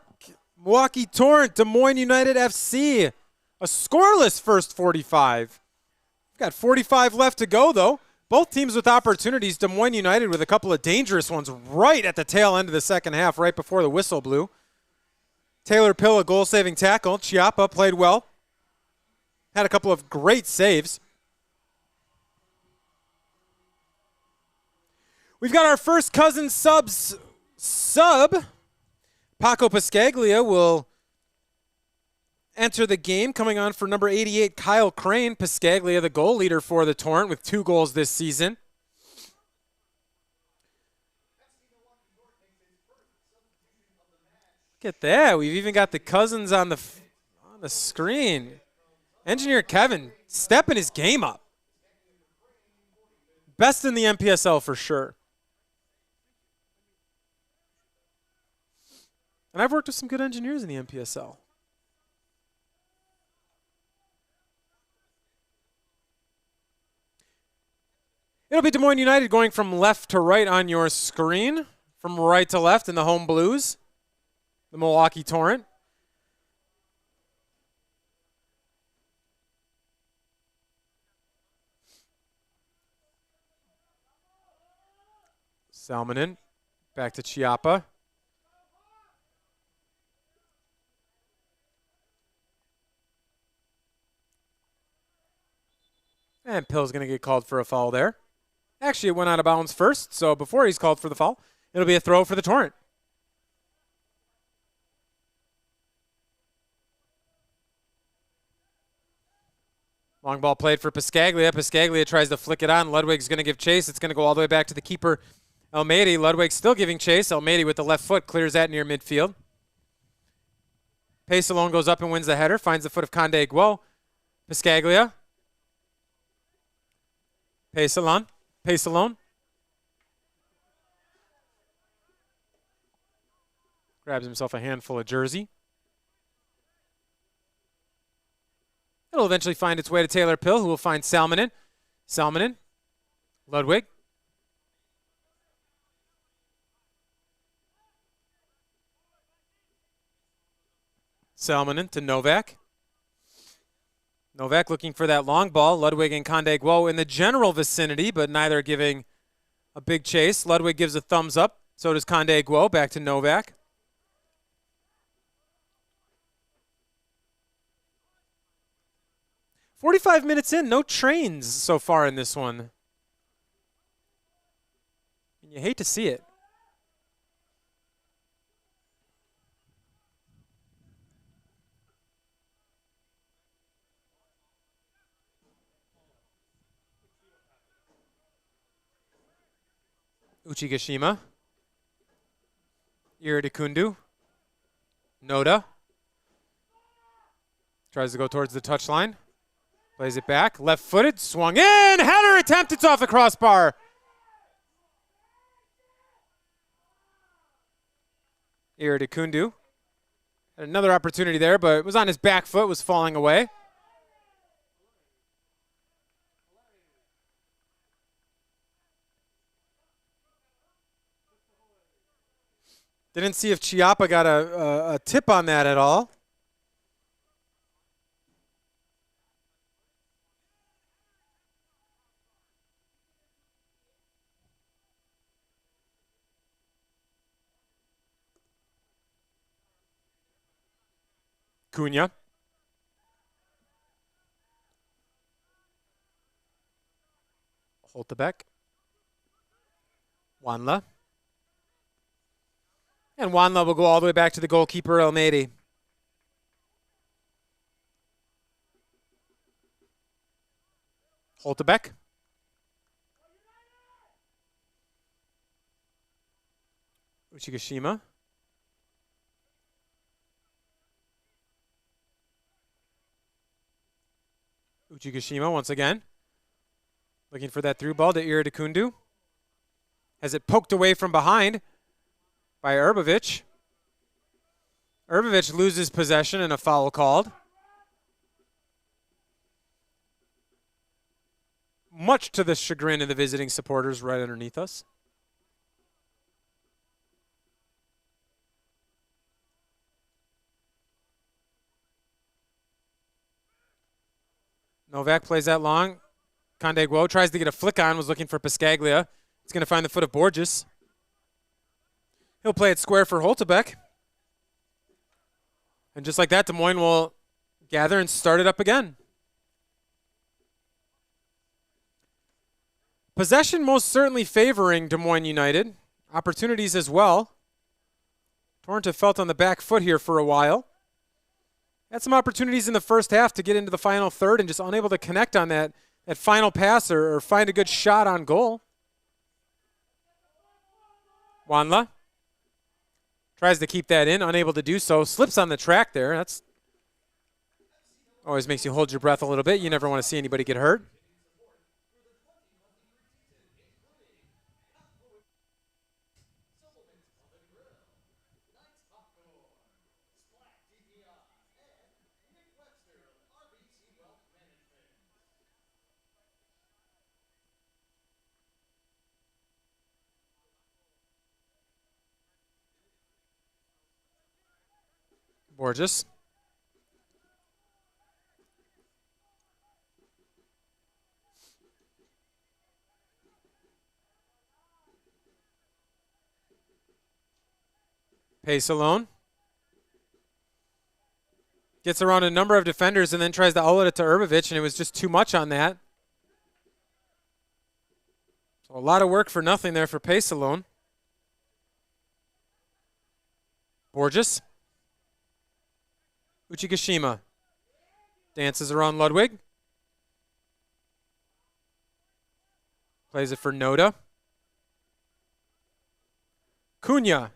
Milwaukee Torrent, Des Moines United FC. A scoreless first 45. We've got 45 left to go, though. Both teams with opportunities. Des Moines United with a couple of dangerous ones right at the tail end of the second half, right before the whistle blew. Taylor Pill, a goal-saving tackle. Chiappa played well. Had a couple of great saves. We've got our first cousin sub. Paco Pascaglia will enter the game, coming on for number 88, Kyle Crane. Pascaglia, the goal leader for the Torrent, with 2 goals this season. Look at that. We've even got the cousins on the screen. Engineer Kevin stepping his game up. Best in the MPSL for sure. And I've worked with some good engineers in the MPSL. It'll be Des Moines United going from left to right on your screen, from right to left in the home blues, the Milwaukee Torrent. Salmonen, back to Chiappa. And Pill's going to get called for a foul there. Actually, it went out of bounds first, so before he's called for the foul, it'll be a throw for the Torrent. Long ball played for Pascaglia. Pascaglia tries to flick it on. Ludwig's going to give chase. It's going to go all the way back to the keeper, Almeida. Ludwig still giving chase. Almeida with the left foot clears that near midfield. Pace alone goes up and wins the header. Finds the foot of Conde Guo. Pascaglia. Pace alone. Grabs himself a handful of jersey. It'll eventually find its way to Taylor Pill, who will find Salmonen. Ludwig. Salmonen to Novak. Novak looking for that long ball. Ludwig and Conde Guo in the general vicinity, but neither giving a big chase. Ludwig gives a thumbs up. So does Conde Guo. Back to Novak. "45 minutes in, no trains so far in this one. And you hate to see it. Uchigashima. Iridikundu. Noda. Tries to go towards the touchline. Plays it back. Left-footed. Swung in. Header attempt. It's off the crossbar. Iridikundu. Had another opportunity there, but it was on his back foot. Was falling away. Didn't see if Chiappa got a tip on that at all. Cunha. Holtebeck. Wanla. And Wanla will go all the way back to the goalkeeper, Almeida. Holtebeck. Uchigashima. Uchigashima once again. Looking for that through ball to Iridikundu. Has it poked away from behind by Erbovic. Erbovic loses possession and a foul called. Much to the chagrin of the visiting supporters right underneath us. Novak plays that long. Conde Guo tries to get a flick on, was looking for Piscaglia. He's going to find the foot of Borges. He'll play it square for Holtebeck. And just like that, Des Moines will gather and start it up again. Possession most certainly favoring Des Moines United. Opportunities as well. Torrent have felt on the back foot here for a while. Had some opportunities in the first half to get into the final third and just unable to connect on that final pass or find a good shot on goal. Wanla tries to keep that in, unable to do so. Slips on the track there. That's always makes you hold your breath a little bit. You never want to see anybody get hurt. Borges. Pace alone. Gets around a number of defenders and then tries to outlet it to Urbovich, and it was just too much on that. So a lot of work for nothing there for Pace alone. Borges. Uchigashima dances around Ludwig. Plays it for Noda. Cunha.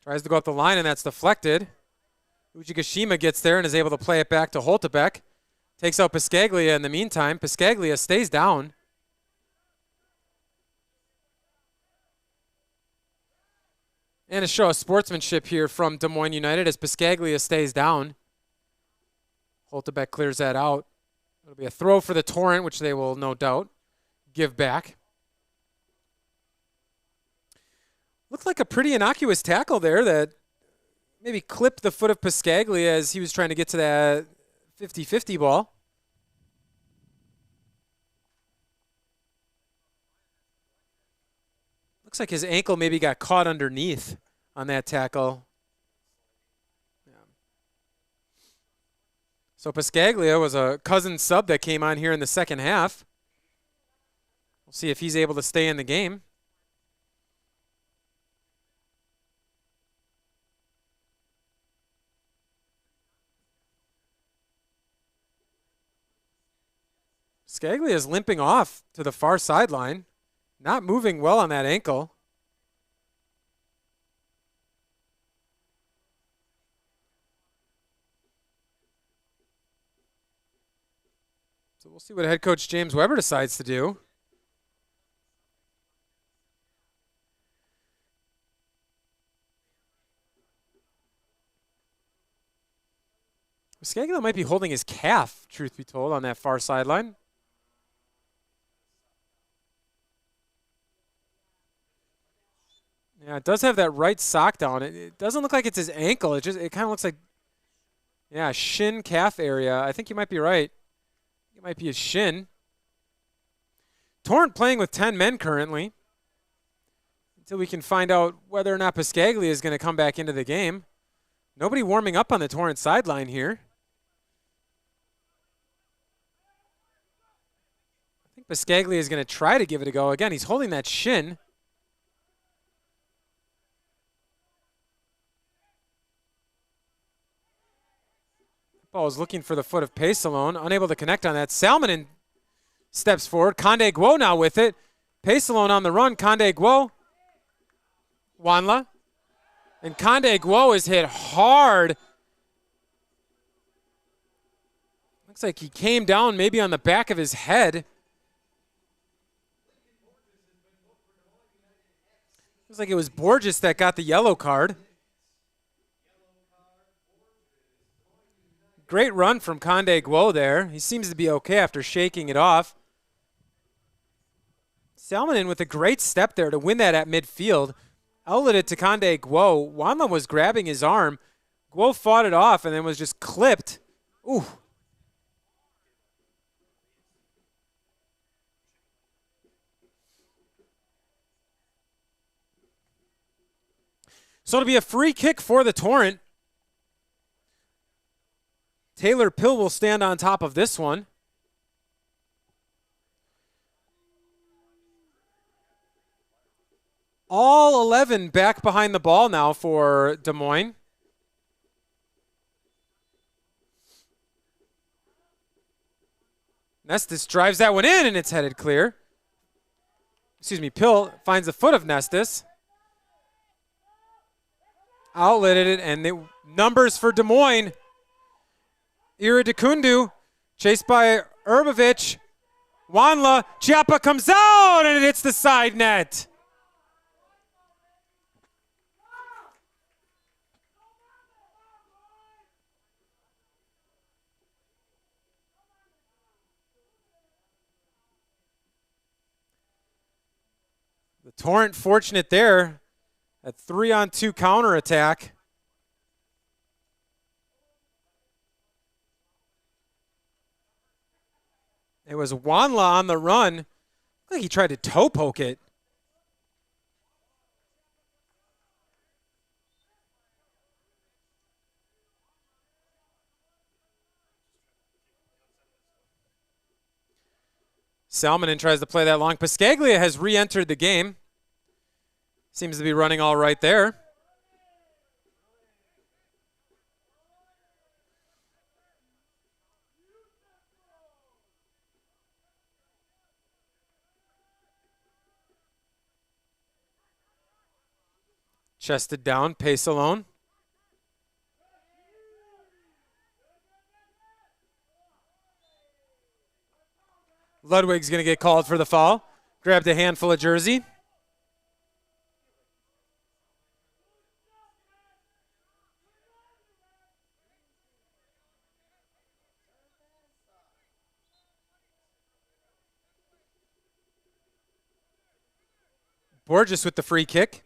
Tries to go up the line, and that's deflected. Uchigashima gets there and is able to play it back to Holtebeck. Takes out Piscaglia in the meantime. Piscaglia stays down. And a show of sportsmanship here from Des Moines United as Piscaglia stays down. Holtebeck clears that out. It'll be a throw for the Torrent, which they will no doubt give back. Looked like a pretty innocuous tackle there that maybe clipped the foot of Piscaglia as he was trying to get to that 50-50 ball. Looks like his ankle maybe got caught underneath on that tackle. Yeah. So Piscaglia was a cousin sub that came on here in the second half. We'll see if he's able to stay in the game. Piscaglia is limping off to the far sideline. Not moving well on that ankle. So we'll see what head coach James Weber decides to do. Piscaglia might be holding his calf, truth be told, on that far sideline. Yeah, it does have that right sock down. It doesn't look like it's his ankle. It kind of looks like, yeah, shin calf area. I think you might be right. It might be his shin. Torrent playing with 10 men currently until we can find out whether or not Piscaglia is going to come back into the game. Nobody warming up on the Torrent sideline here. I think Piscaglia is going to try to give it a go. Again, he's holding that shin. Ball is looking for the foot of Pace alone, unable to connect on that. Salmonen steps forward. Conde Guo now with it. Pace alone on the run. Conde Guo. Wanla. And Conde Guo is hit hard. Looks like he came down maybe on the back of his head. Looks like it was Borges that got the yellow card. Great run from Conde Guo there. He seems to be okay after shaking it off. Salmonen with a great step there to win that at midfield. Outlet it to Conde Guo. Wanla was grabbing his arm. Guo fought it off and then was just clipped. Ooh. So it'll be a free kick for the Torrent. Taylor Pill will stand on top of this one. All 11 back behind the ball now for Des Moines. Nestis drives that one in, and it's headed clear. Excuse me, Pill finds the foot of Nestis. Outletted it, and the numbers for Des Moines. Iridikundu, chased by Urbovich. Wanla, Chiappa comes out, and it hits the side net. The Torrent fortunate there. A 3-on-2 counterattack. It was Wanla on the run. Looked like he tried to toe poke it. Salmonen tries to play that long. Pascaglia has re-entered the game. Seems to be running all right there. Chested down, pace alone. Ludwig's going to get called for the foul. Grabbed a handful of jersey. Borges with the free kick.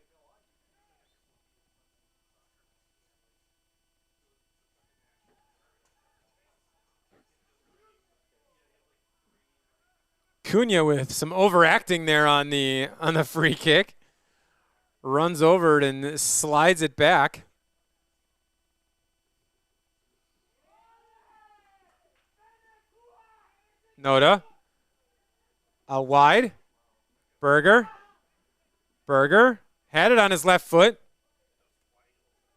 Cunha with some overacting there on the free kick. Runs over it and slides it back. Noda. Out wide. Berger had it on his left foot.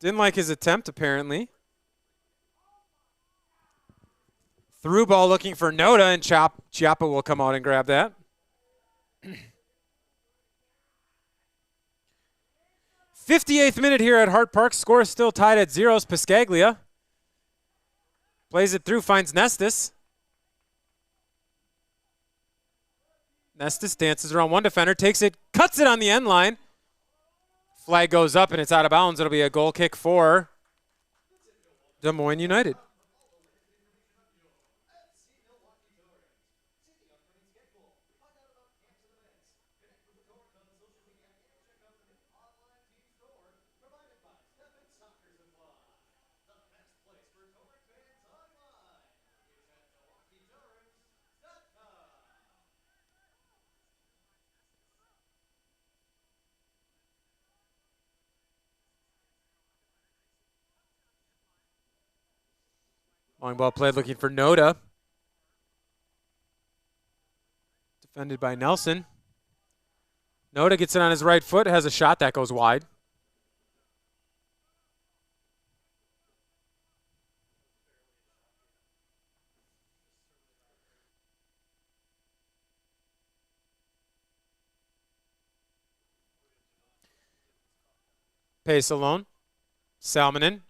Didn't like his attempt, apparently. Through ball looking for Noda, and Chiappa will come out and grab that. 58th minute here at Hart Park. Score is still tied at 0. Pascaglia plays it through, finds Nestis. Nestis dances around one defender, takes it, cuts it on the end line. Flag goes up and it's out of bounds. It'll be a goal kick for Des Moines United. Long ball played looking for Noda. Defended by Nelson. Noda gets it on his right foot, has a shot that goes wide. Pace alone. Salmonen.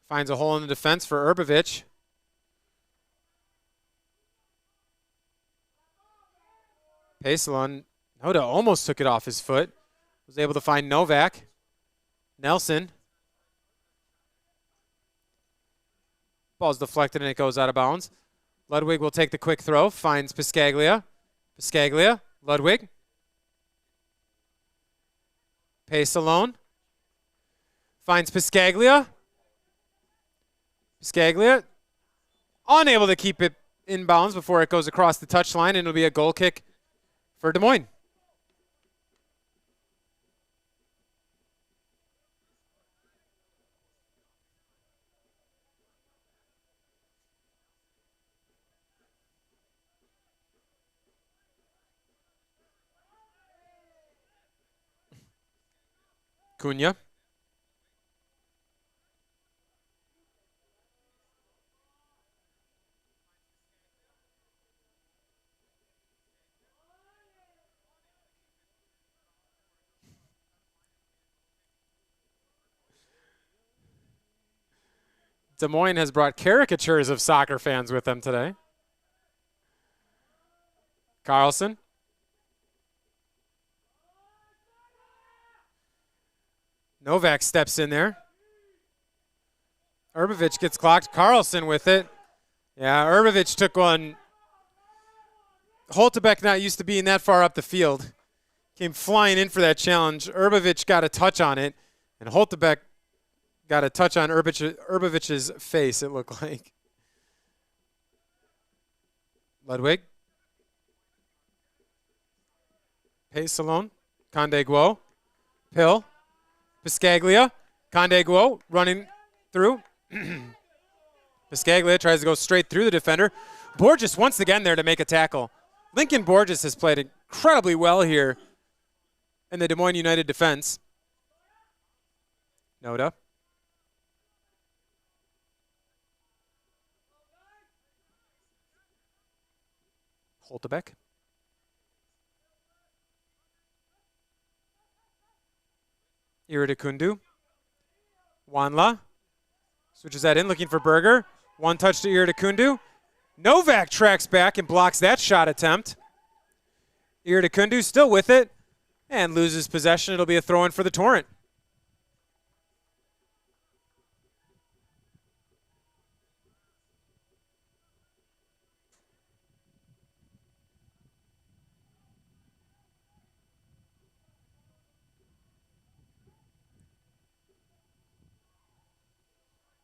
Finds a hole in the defense for Urbovich. Pacelon, Noda almost took it off his foot. Was able to find Novak. Nelson. Ball's deflected and it goes out of bounds. Ludwig will take the quick throw. Finds Pascaglia. Pascaglia. Ludwig. Pace alone. Finds Piscaglia. Piscaglia unable to keep it in bounds before it goes across the touchline, and it'll be a goal kick for Des Moines. Cunha. Des Moines has brought caricatures of soccer fans with them today. Carlson. Novak steps in there. Urbovich gets clocked. Carlson with it. Yeah, Urbovich took one. Holtebeck not used to being that far up the field. Came flying in for that challenge. Urbovich got a touch on it, and Holtebeck got a touch on Urbovich's face, it looked like. Ludwig. Pace alone. Conde Guo. Pill. Piscaglia. Conde Guo running through. Piscaglia tries to go straight through the defender. Borges once again there to make a tackle. Lincoln Borges has played incredibly well here in the Des Moines United defense. Noda. Holtebeck. Iridakundu. Wanla. Switches that in, looking for Berger. One touch to Iridakundu. Novak tracks back and blocks that shot attempt. Iridakundu still with it and loses possession. It'll be a throw-in for the Torrent.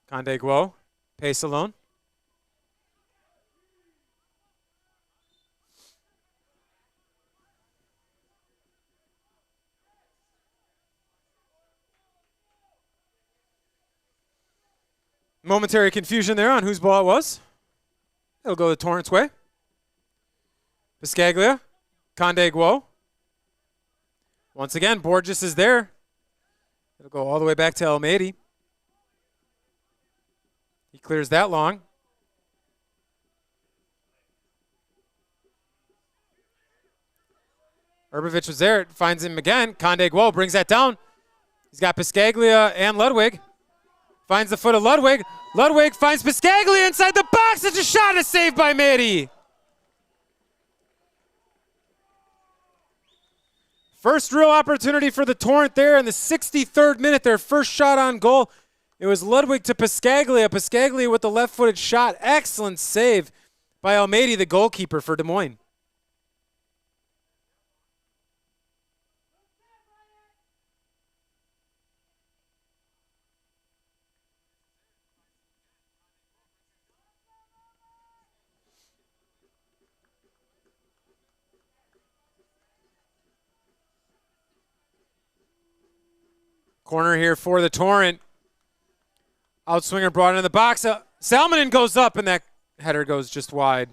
Conde Guo, pace alone. Momentary confusion there on whose ball it was. It'll go the Torrent's way. Piscaglia, Conde Guo. Once again, Borges is there. It'll go all the way back to Almeida. He clears that long. Urbovich was there. Finds him again. Conde Guo brings that down. He's got Piscaglia and Ludwig. Finds the foot of Ludwig. Ludwig finds Piscaglia inside the box. It's a shot, a save by Mady. First real opportunity for the Torrent there in the 63rd minute. Their first shot on goal. It was Ludwig to Piscaglia. Piscaglia with the left-footed shot. Excellent save by Almeida, the goalkeeper for Des Moines. Corner here for the Torrent. Outswinger brought into the box. Salmonen goes up, and that header goes just wide.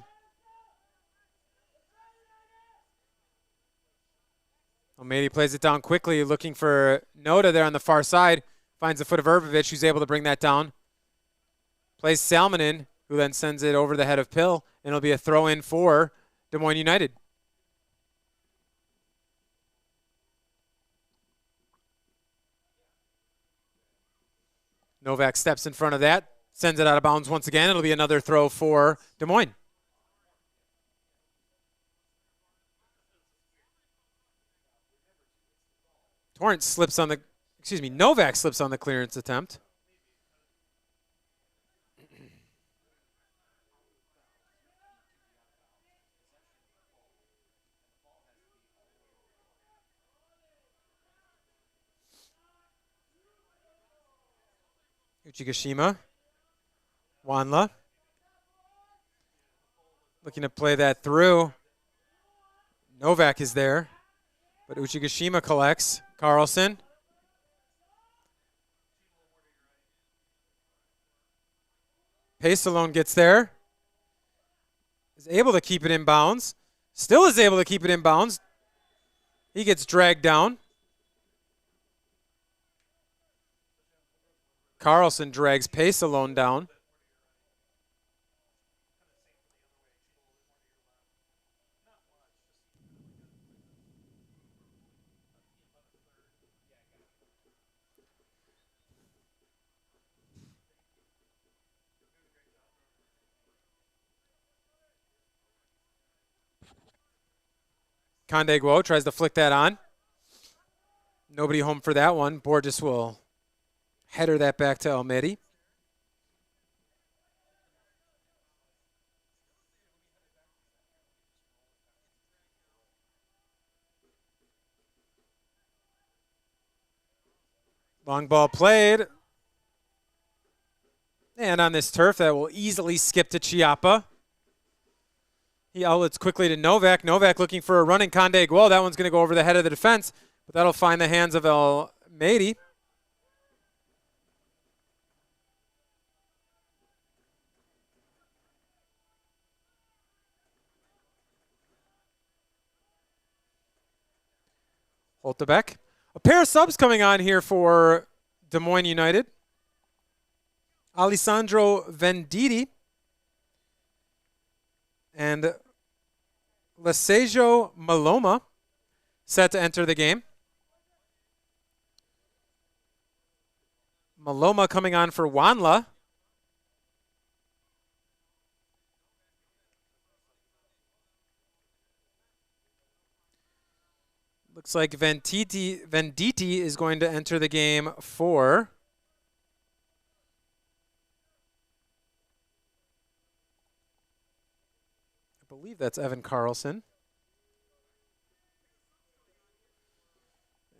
Almeida plays it down quickly, looking for Noda there on the far side. Finds the foot of Urbovich, who's able to bring that down. Plays Salmonen, who then sends it over the head of Pill, and it'll be a throw-in for Des Moines United. Novak steps in front of that, sends it out of bounds once again. It'll be another throw for Des Moines. Torrent slips on the, Novak slips on the clearance attempt. Uchigashima. Wanla. Looking to play that through. Novak is there, but Uchigashima collects. Carlson. Pacelone gets there. Is able to keep it in bounds. Still is able to keep it in bounds. He gets dragged down. Carlson drags Pacelone down. Conde Guo tries to flick that on. Nobody home for that one. Borges will header that back to Almedi. Long ball played. And on this turf, that will easily skip to Chiappa. He outlets quickly to Novak. Novak looking for a running Conde Guo. That one's going to go over the head of the defense, but that'll find the hands of Almedi. Holtebeck. A pair of subs coming on here for Des Moines United. Alessandro Venditti and Lesejo Maloma set to enter the game. Maloma coming on for Wanla. Looks like Venditti is going to enter the game for I believe that's Evan Carlson.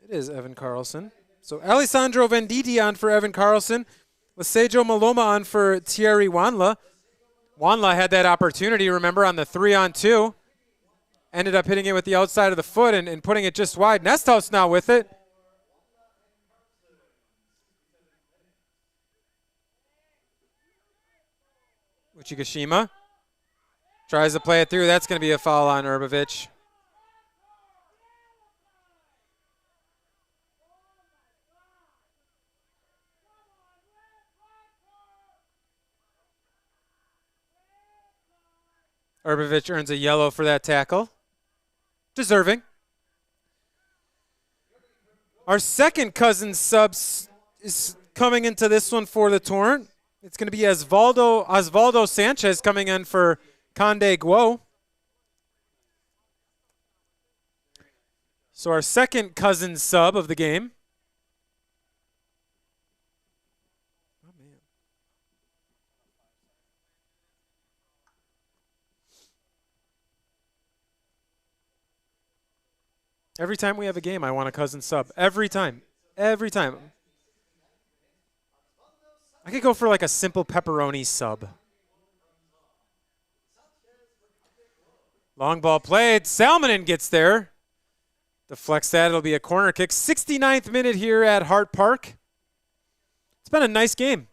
It is Evan Carlson. So Alessandro Venditti on for Evan Carlson. Lesejo Maloma on for Thierry Wanla. Wanla had that opportunity, remember, on the 3-on-2. Ended up hitting it with the outside of the foot and putting it just wide. Nesthouse now with it. Uchigashima tries to play it through. That's going to be a foul on Urbovich. Urbovich earns a yellow for that tackle. Deserving. Our second cousin subs is coming into this one for the Torrent. It's going to be Osvaldo Sanchez coming in for Conde Guo. So our second cousin sub of the game. Oh, man. Every time we have a game, I want a cousin sub. Every time. Every time. I could go for like a simple pepperoni sub. Long ball played. Salmonen gets there. Deflects that. It'll be a corner kick. 69th minute here at Hart Park. It's been a nice game.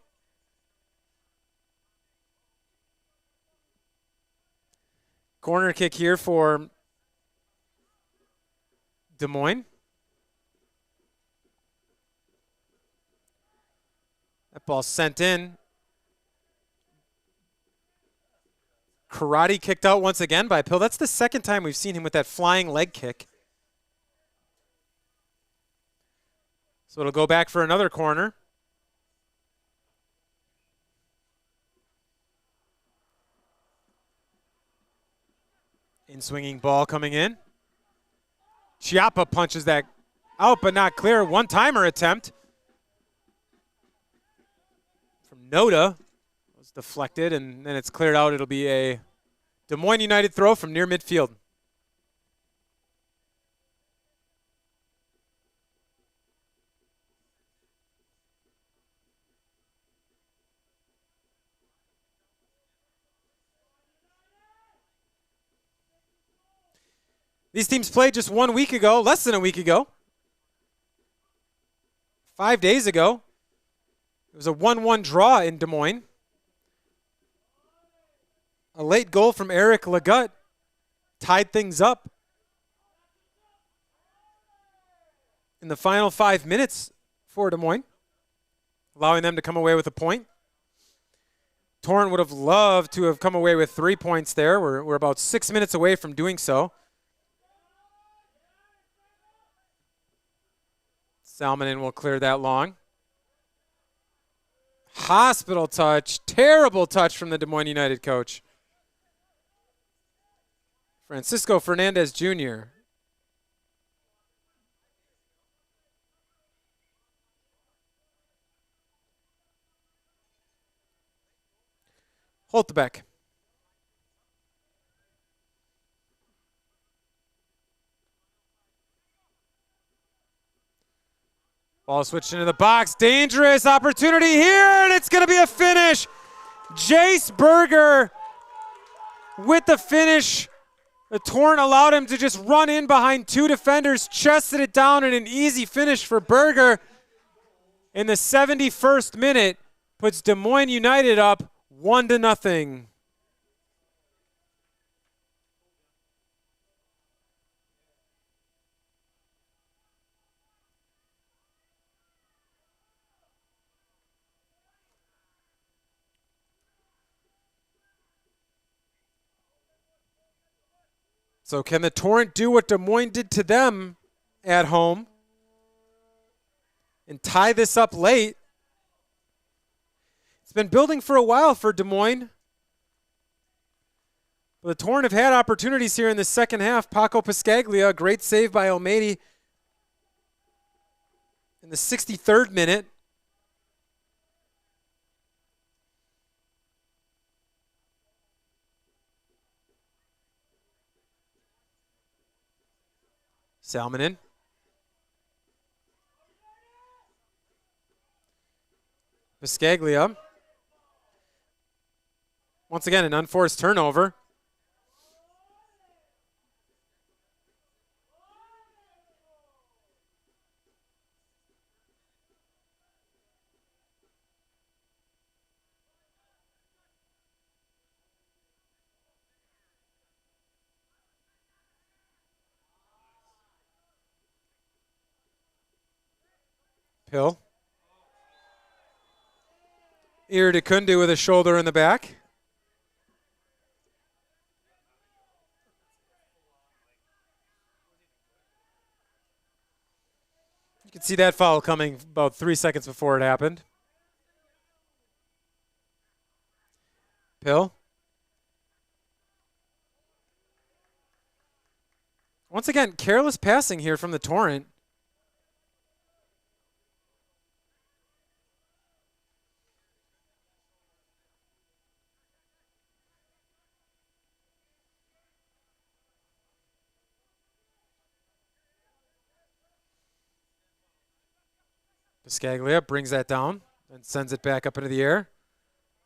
Corner kick here for Des Moines. That ball sent in. Karate kicked out once again by Pill. That's the second time we've seen him with that flying leg kick. So it'll go back for another corner. In-swinging ball coming in. Chiappa punches that out, but not clear. One-timer attempt from Noda. Was deflected, and then it's cleared out. It'll be a Des Moines United throw from near midfield. These teams played just 1 week ago, less than a week ago. 5 days ago. It was a 1-1 draw in Des Moines. A late goal from Eric Legut tied things up in the final 5 minutes for Des Moines, allowing them to come away with a point. Torrent would have loved to have come away with 3 points there. We're about 6 minutes away from doing so. Salmonen will clear that long. Hospital touch. Terrible touch from the Des Moines United coach. Francisco Fernandez Jr. Holtbeck. Ball switched into the box. Dangerous opportunity here, and it's going to be a finish. Jace Berger with the finish. The Torrent allowed him to just run in behind 2 defenders, chested it down, and an easy finish for Berger in the 71st minute puts Des Moines United up 1-0. So can the Torrent do what Des Moines did to them at home and tie this up late? It's been building for a while for Des Moines. But the Torrent have had opportunities here in the second half. Paco Piscaglia, great save by Almeida in the 63rd minute. Salmonen. Piscaglia. Once again, an unforced turnover. Pill. Iradekundu with a shoulder in the back. You can see that foul coming about 3 seconds before it happened. Pill. Once again, careless passing here from the Torrent. Piscaglia brings that down and sends it back up into the air.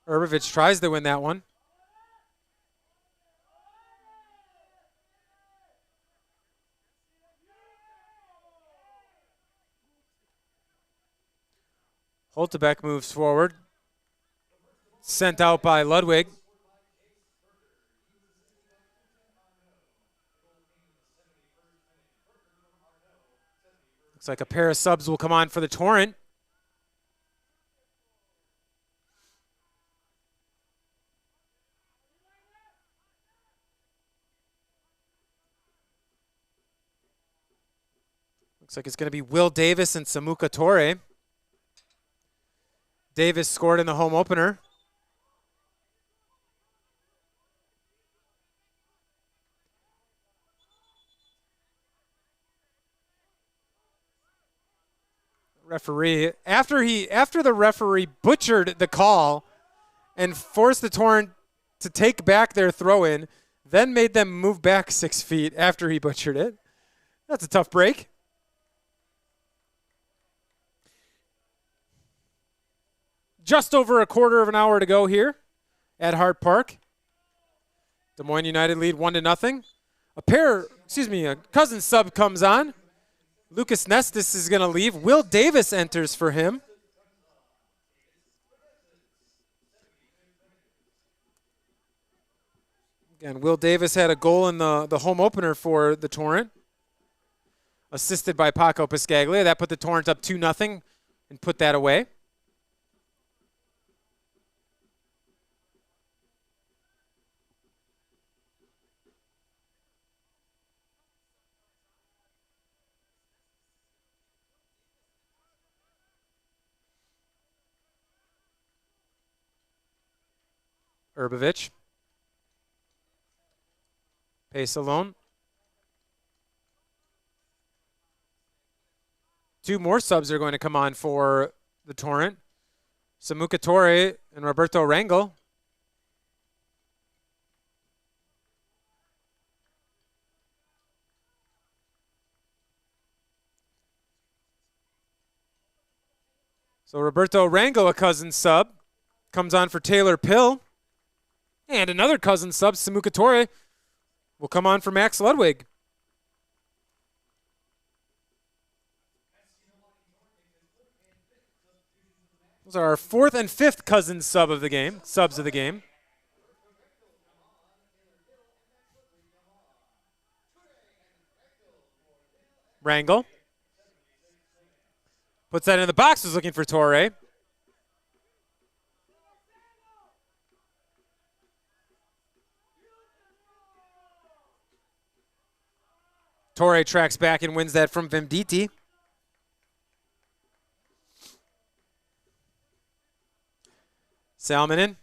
Urbovich tries to win that one. Holtebeck moves forward. Sent out by Ludwig. Looks like a pair of subs will come on for the Torrent. Looks like it's going to be Will Davis and Samuka Torre. Davis scored in the home opener. Referee, after the referee butchered the call and forced the Torrent to take back their throw-in, then made them move back 6 feet after he butchered it. That's a tough break. Just over a quarter of an hour to go here at Hart Park. Des Moines United lead 1-0. excuse me, a cousin sub comes on. Lucas Nestis is going to leave. Will Davis enters for him. Again, Will Davis had a goal in the home opener for the Torrent, assisted by Paco Piscaglia. That put the Torrent up 2-0 and put that away. Urbovich. Pace alone. 2 more subs are going to come on for the Torrent. Samuka Torre and Roberto Rangel. So Roberto Rangel, a cousin sub, comes on for Taylor Pill. And another cousin sub, Samuka Torre, will come on for Max Ludwig. Those are our 4th and 5th cousin subs of the game. Rangel puts that in the box, was looking for Torre. Torre tracks back and wins that from Venditti. Salmonen.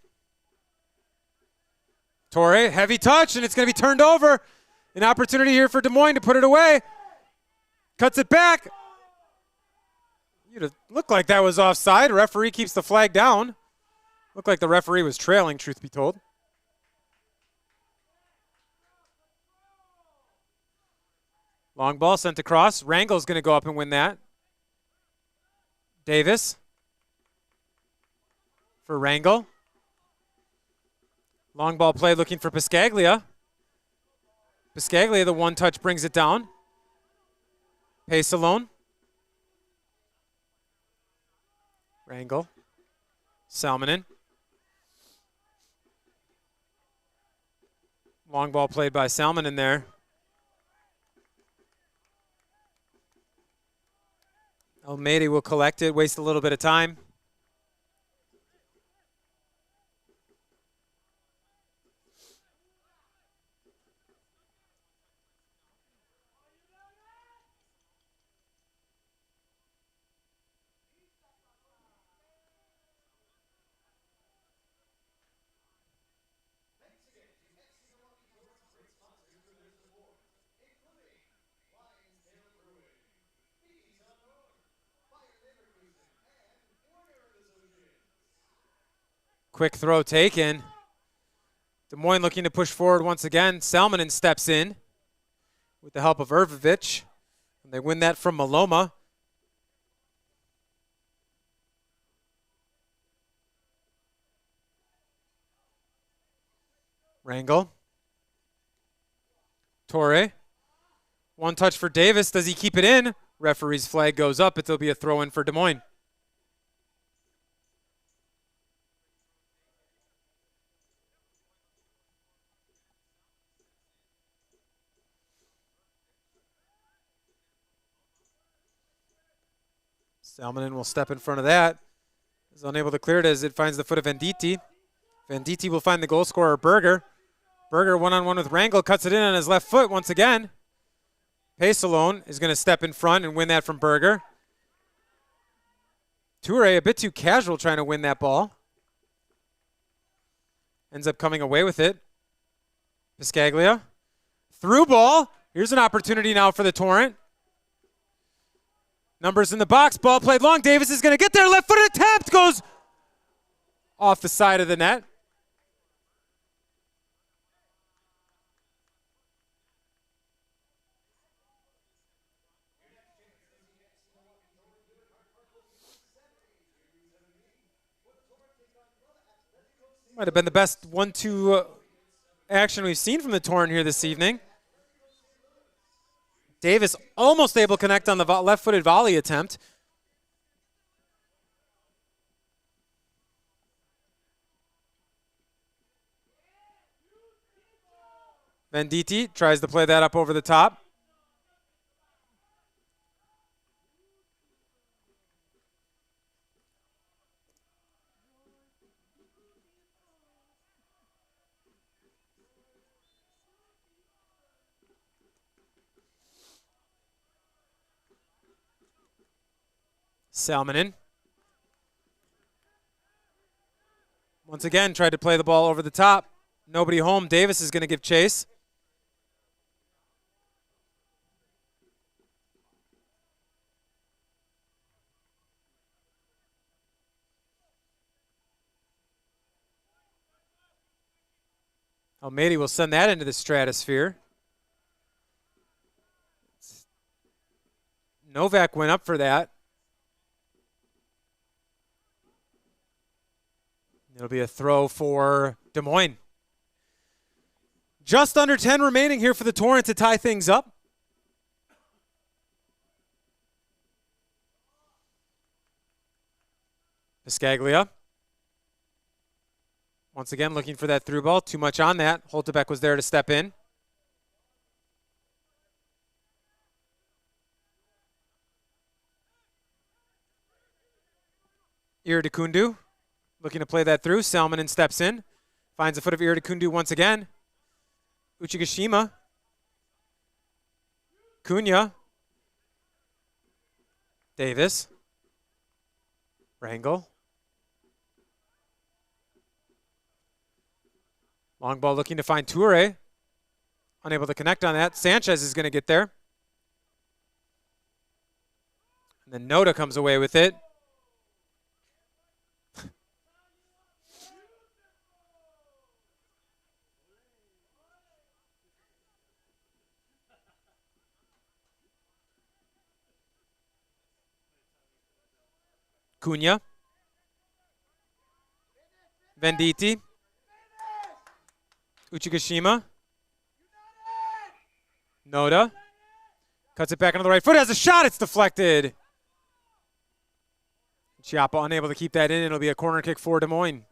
Torre, heavy touch, and it's going to be turned over. An opportunity here for Des Moines to put it away. Cuts it back. You'd look like that was offside. Referee keeps the flag down. Looked like the referee was trailing, truth be told. Long ball sent across. Rangel's going to go up and win that. Davis for Rangel. Long ball play looking for Piscaglia. Piscaglia, the one touch, brings it down. Pace alone. Rangel. Salmonen. Long ball played by Salmonen there. Almeida will collect it, waste a little bit of time. Quick throw taken. Des Moines looking to push forward once again. Salmonen steps in with the help of Urbovich. And they win that from Maloma. Rangel. Torre. One touch for Davis. Does he keep it in? Referee's flag goes up. It'll be a throw in for Des Moines. Salmonen will step in front of that. Is unable to clear it as it finds the foot of Venditti. Venditti will find the goal scorer, Berger. Berger one-on-one with Rangel, cuts it in on his left foot once again. Pacelone is going to step in front and win that from Berger. Toure a bit too casual trying to win that ball. Ends up coming away with it. Piscaglia. Through ball. Here's an opportunity now for the Torrent. Numbers in the box. Ball played long. Davis is going to get there. Left foot attempt goes off the side of the net. Might have been the best 1-2 action we've seen from the Torrent here this evening. Davis almost able to connect on the left-footed volley attempt. Venditti tries to play that up over the top. Salmonen. Once again, tried to play the ball over the top. Nobody home. Davis is going to give chase. Almeida will send that into the stratosphere. Novak went up for that. It'll be a throw for Des Moines. Just under 10 remaining here for the Torrent to tie things up. Piscaglia. Once again, looking for that through ball. Too much on that. Holtebeck was there to step in. Iridikundu looking to play that through. Salmonen steps in. Finds the foot of Iridikundu once again. Uchigashima. Cunha. Davis. Rangel. Long ball looking to find Toure. Unable to connect on that. Sanchez is going to get there. And then Noda comes away with it. Cunha. Venditti. Uchigashima. Noda. Cuts it back onto the right foot. Has a shot. It's deflected. Chiappa unable to keep that in. It'll be a corner kick for Des Moines.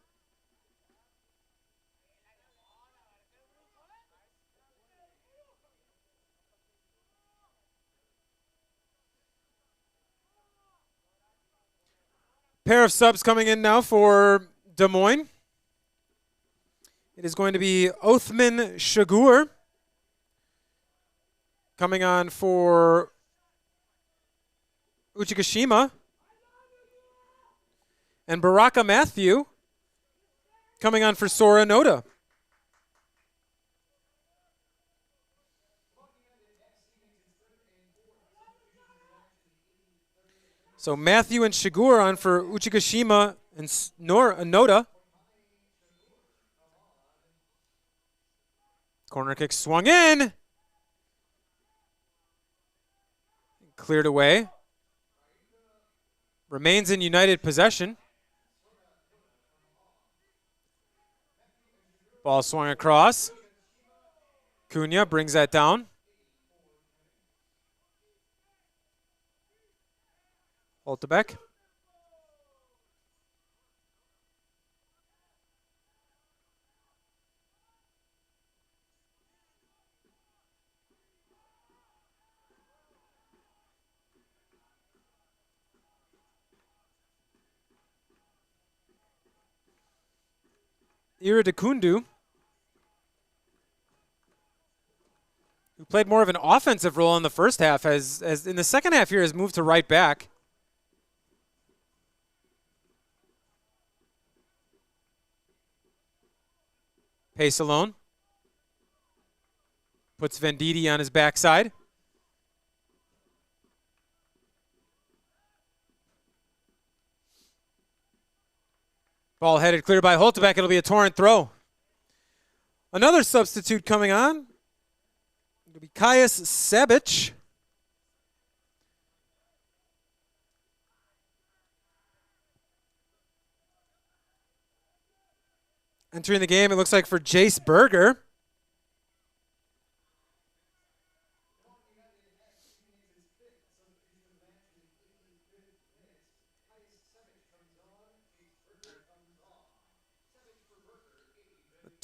Pair of subs coming in now for Des Moines. It is going to be Othman Shagur coming on for Uchigashima. And Baraka Matthew coming on for Sora Noda. So Matthew and Shagur on for Uchigashima and Noda. Corner kick swung in. Cleared away. Remains in United possession. Ball swung across. Cunha brings that down. Holtebeck. Iridikundu, who played more of an offensive role in the first half, as in the second half here has moved to right back. Pace alone. Puts Venditti on his backside. Ball headed clear by Holtebeck. It'll be a Torrent throw. Another substitute coming on. It'll be Kaius Sabic. Entering the game, it looks like for Jace Berger.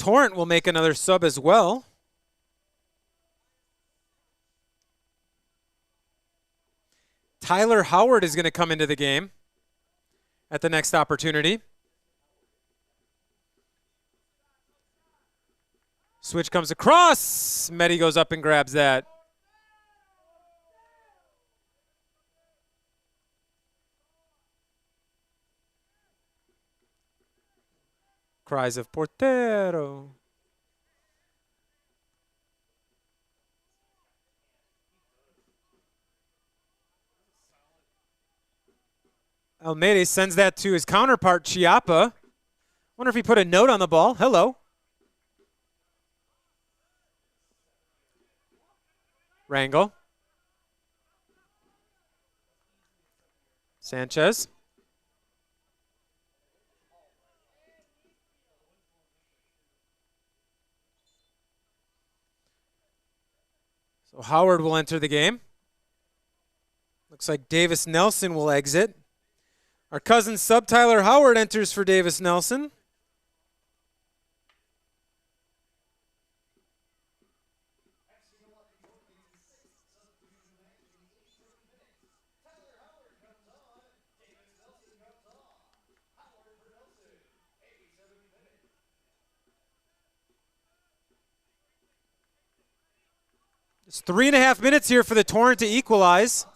Torrent will make another sub as well. Tyler Howard is going to come into the game at the next opportunity. Switch comes across. Medi goes up and grabs that. Cries of Portero. Almeida sends that to his counterpart, Chiappa. Wonder if he put a note on the ball. Hello. Rangel. Sanchez. So Howard will enter the game. Looks like Davis Nelson will exit. Our cousin sub Tyler Howard enters for Davis Nelson. It's 3.5 minutes here for the Torrent to equalize.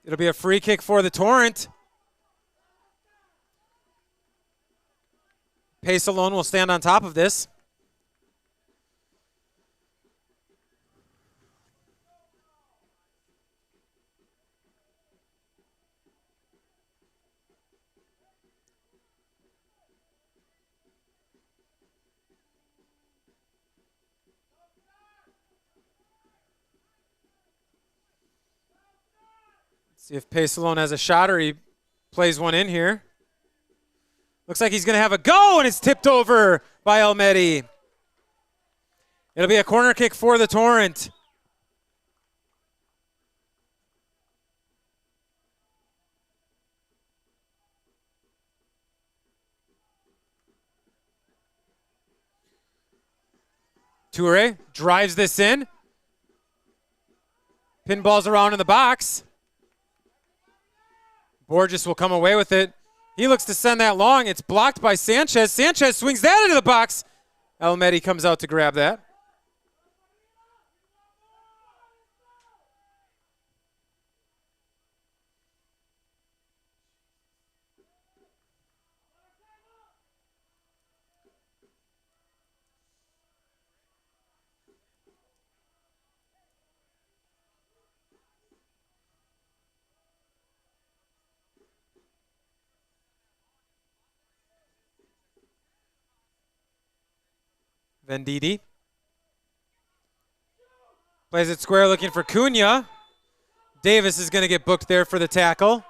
It'll be a free kick for the Torrent. Pace alone will stand on top of this. See if Pesalone has a shot or he plays one in here. Looks like he's going to have a go, and it's tipped over by Almedi. It'll be a corner kick for the Torrent. Toure drives this in. Pinballs around in the box. Borges will come away with it. He looks to send that long. It's blocked by Sanchez. Sanchez swings that into the box. Almedi comes out to grab that. Venditti plays it square looking for Cunha. Davis is going to get booked there for the tackle.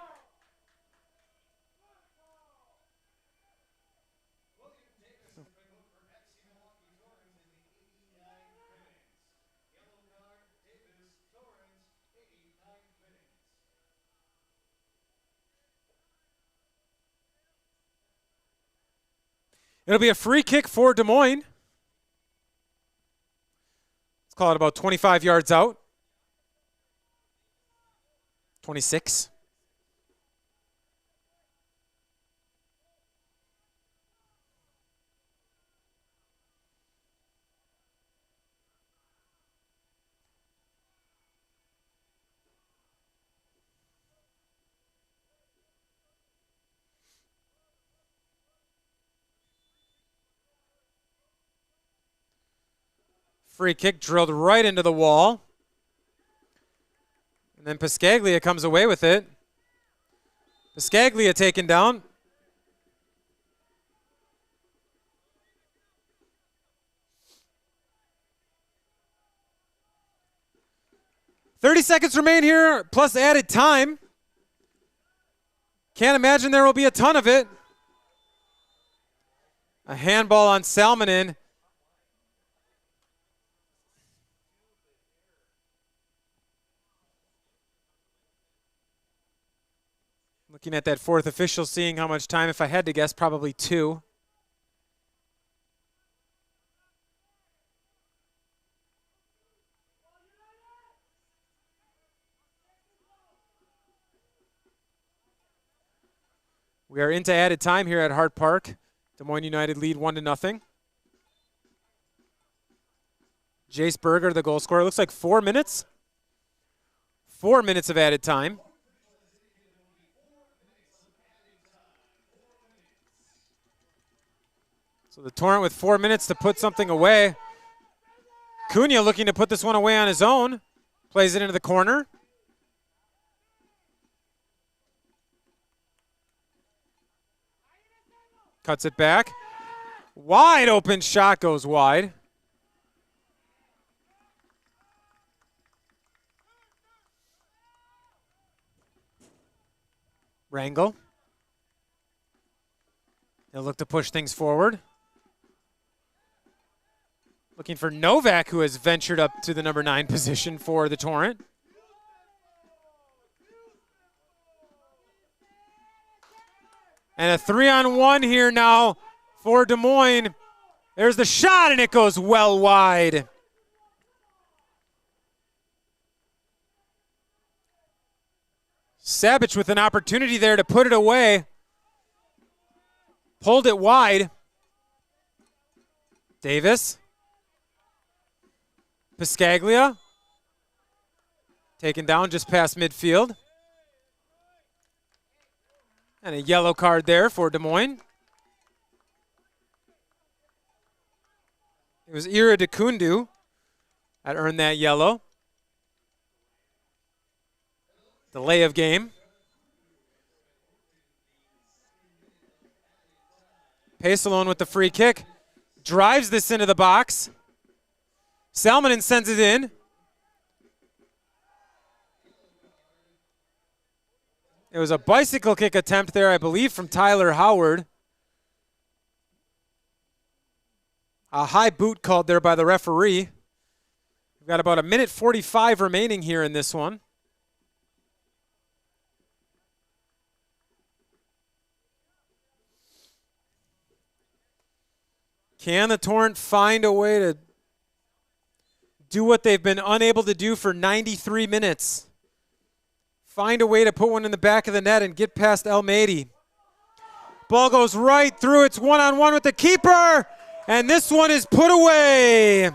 It'll be a free kick for Des Moines. Let's call it about 25 yards out. 26. Free kick drilled right into the wall. And then Piscaglia comes away with it. Piscaglia taken down. "30 seconds remain here, plus added time. Can't imagine there will be a ton of it. A handball on Salmonen. Looking at that fourth official, seeing how much time. If I had to guess, probably 2. We are into added time here at Hart Park. Des Moines United lead 1-0. Jace Berger, the goal scorer. Looks like 4 minutes. 4 minutes of added time. So the Torrent with 4 minutes to put something away. Cunha looking to put this one away on his own. Plays it into the corner. Cuts it back. Wide open shot goes wide. Rangel. They'll look to push things forward. Looking for Novak, who has ventured up to the number 9 position for the Torrent. And a 3-on-1 here now for Des Moines. There's the shot, and it goes well wide. Sabic with an opportunity there to put it away. Pulled it wide. Davis. Piscaglia. Taken down just past midfield. And a yellow card there for Des Moines. It was Ira DeKundu that earned that yellow. Delay of game. Pacelone with the free kick. Drives this into the box. Salmonen sends it in. It was a bicycle kick attempt there, I believe, from Tyler Howard. A high boot called there by the referee. We've got about 1:45 remaining here in this one. Can the Torrent find a way to do what they've been unable to do for 93 minutes? Find a way to put one in the back of the net and get past El Mady. Ball goes right through. It's one-on-one with the keeper. And this one is put away.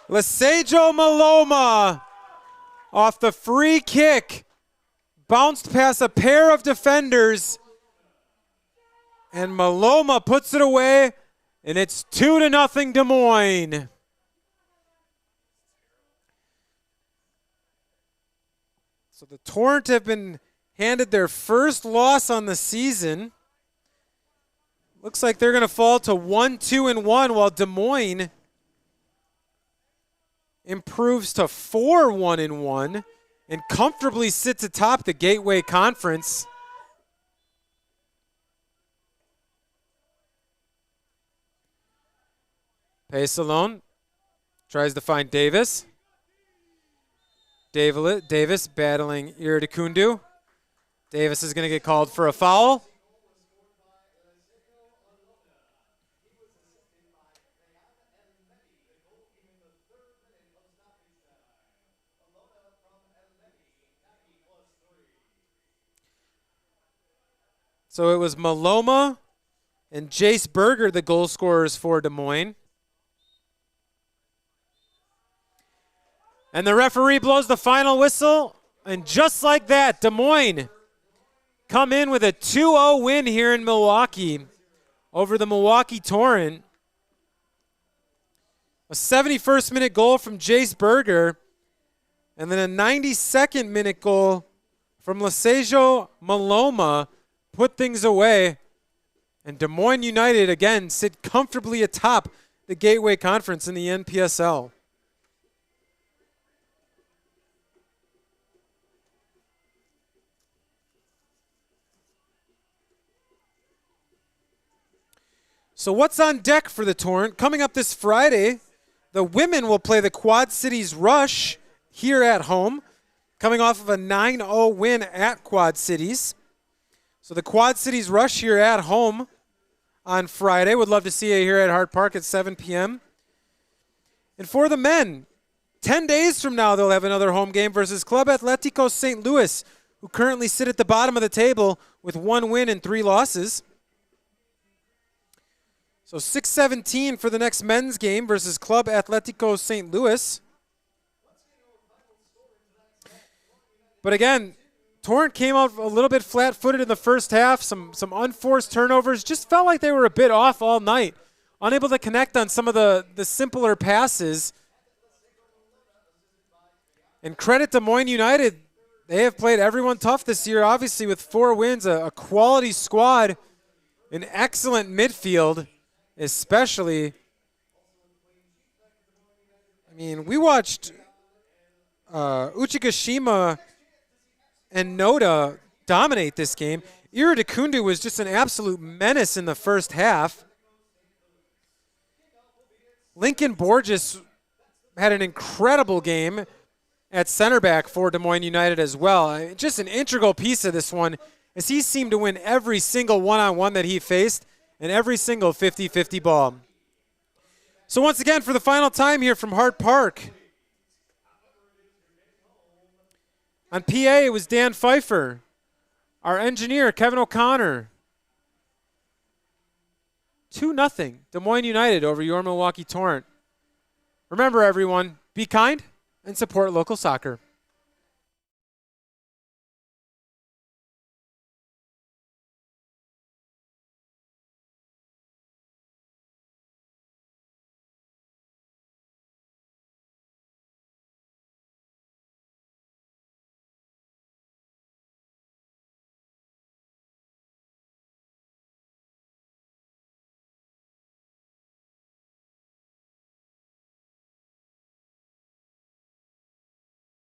Lesejo Maloma off the free kick. Bounced past a pair of defenders. And Maloma puts it away. And it's 2-0 Des Moines. So the Torrent have been handed their first loss on the season. Looks like they're going to fall to 1-2-1 while Des Moines improves to 4-1-1 and comfortably sits atop the Gateway Conference. Pacelone tries to find Davis. Davis battling Iradekundu. Davis is going to get called for a foul. So it was Maloma and Jace Berger, the goal scorers for Des Moines. And the referee blows the final whistle. And just like that, Des Moines come in with a 2-0 win here in Milwaukee over the Milwaukee Torrent. A 71st minute goal from Jace Berger. And then a 92nd minute goal from Lesejo Maloma put things away. And Des Moines United, again, sit comfortably atop the Gateway Conference in the NPSL. So what's on deck for the Torrent? Coming up this Friday, the women will play the Quad Cities Rush here at home, coming off of a 9-0 win at Quad Cities. So the Quad Cities Rush here at home on Friday. Would love to see you here at Hart Park at 7 p.m. And for the men, 10 days from now, they'll have another home game versus Club Atlético St. Louis, who currently sit at the bottom of the table with 1 win and 3 losses. So 6-17 for the next men's game versus Club Atlético St. Louis. But again, Torrent came out a little bit flat-footed in the first half. Some unforced turnovers. Just felt like they were a bit off all night. Unable to connect on some of the simpler passes. And credit Des Moines United. They have played everyone tough this year, obviously, with 4 wins, a quality squad, an excellent midfield, especially. I mean, we watched Uchigashima and Noda dominate this game. Iradekundu was just an absolute menace in the first half. Lincoln Borges had an incredible game at center back for Des Moines United as well. Just an integral piece of this one, as he seemed to win every single one-on-one that he faced and every single 50-50 ball. So once again, for the final time here from Hart Park, on PA, it was Dan Pfeiffer. Our engineer, Kevin O'Connor. 2-0, Des Moines United over your Milwaukee Torrent. Remember, everyone, be kind and support local soccer.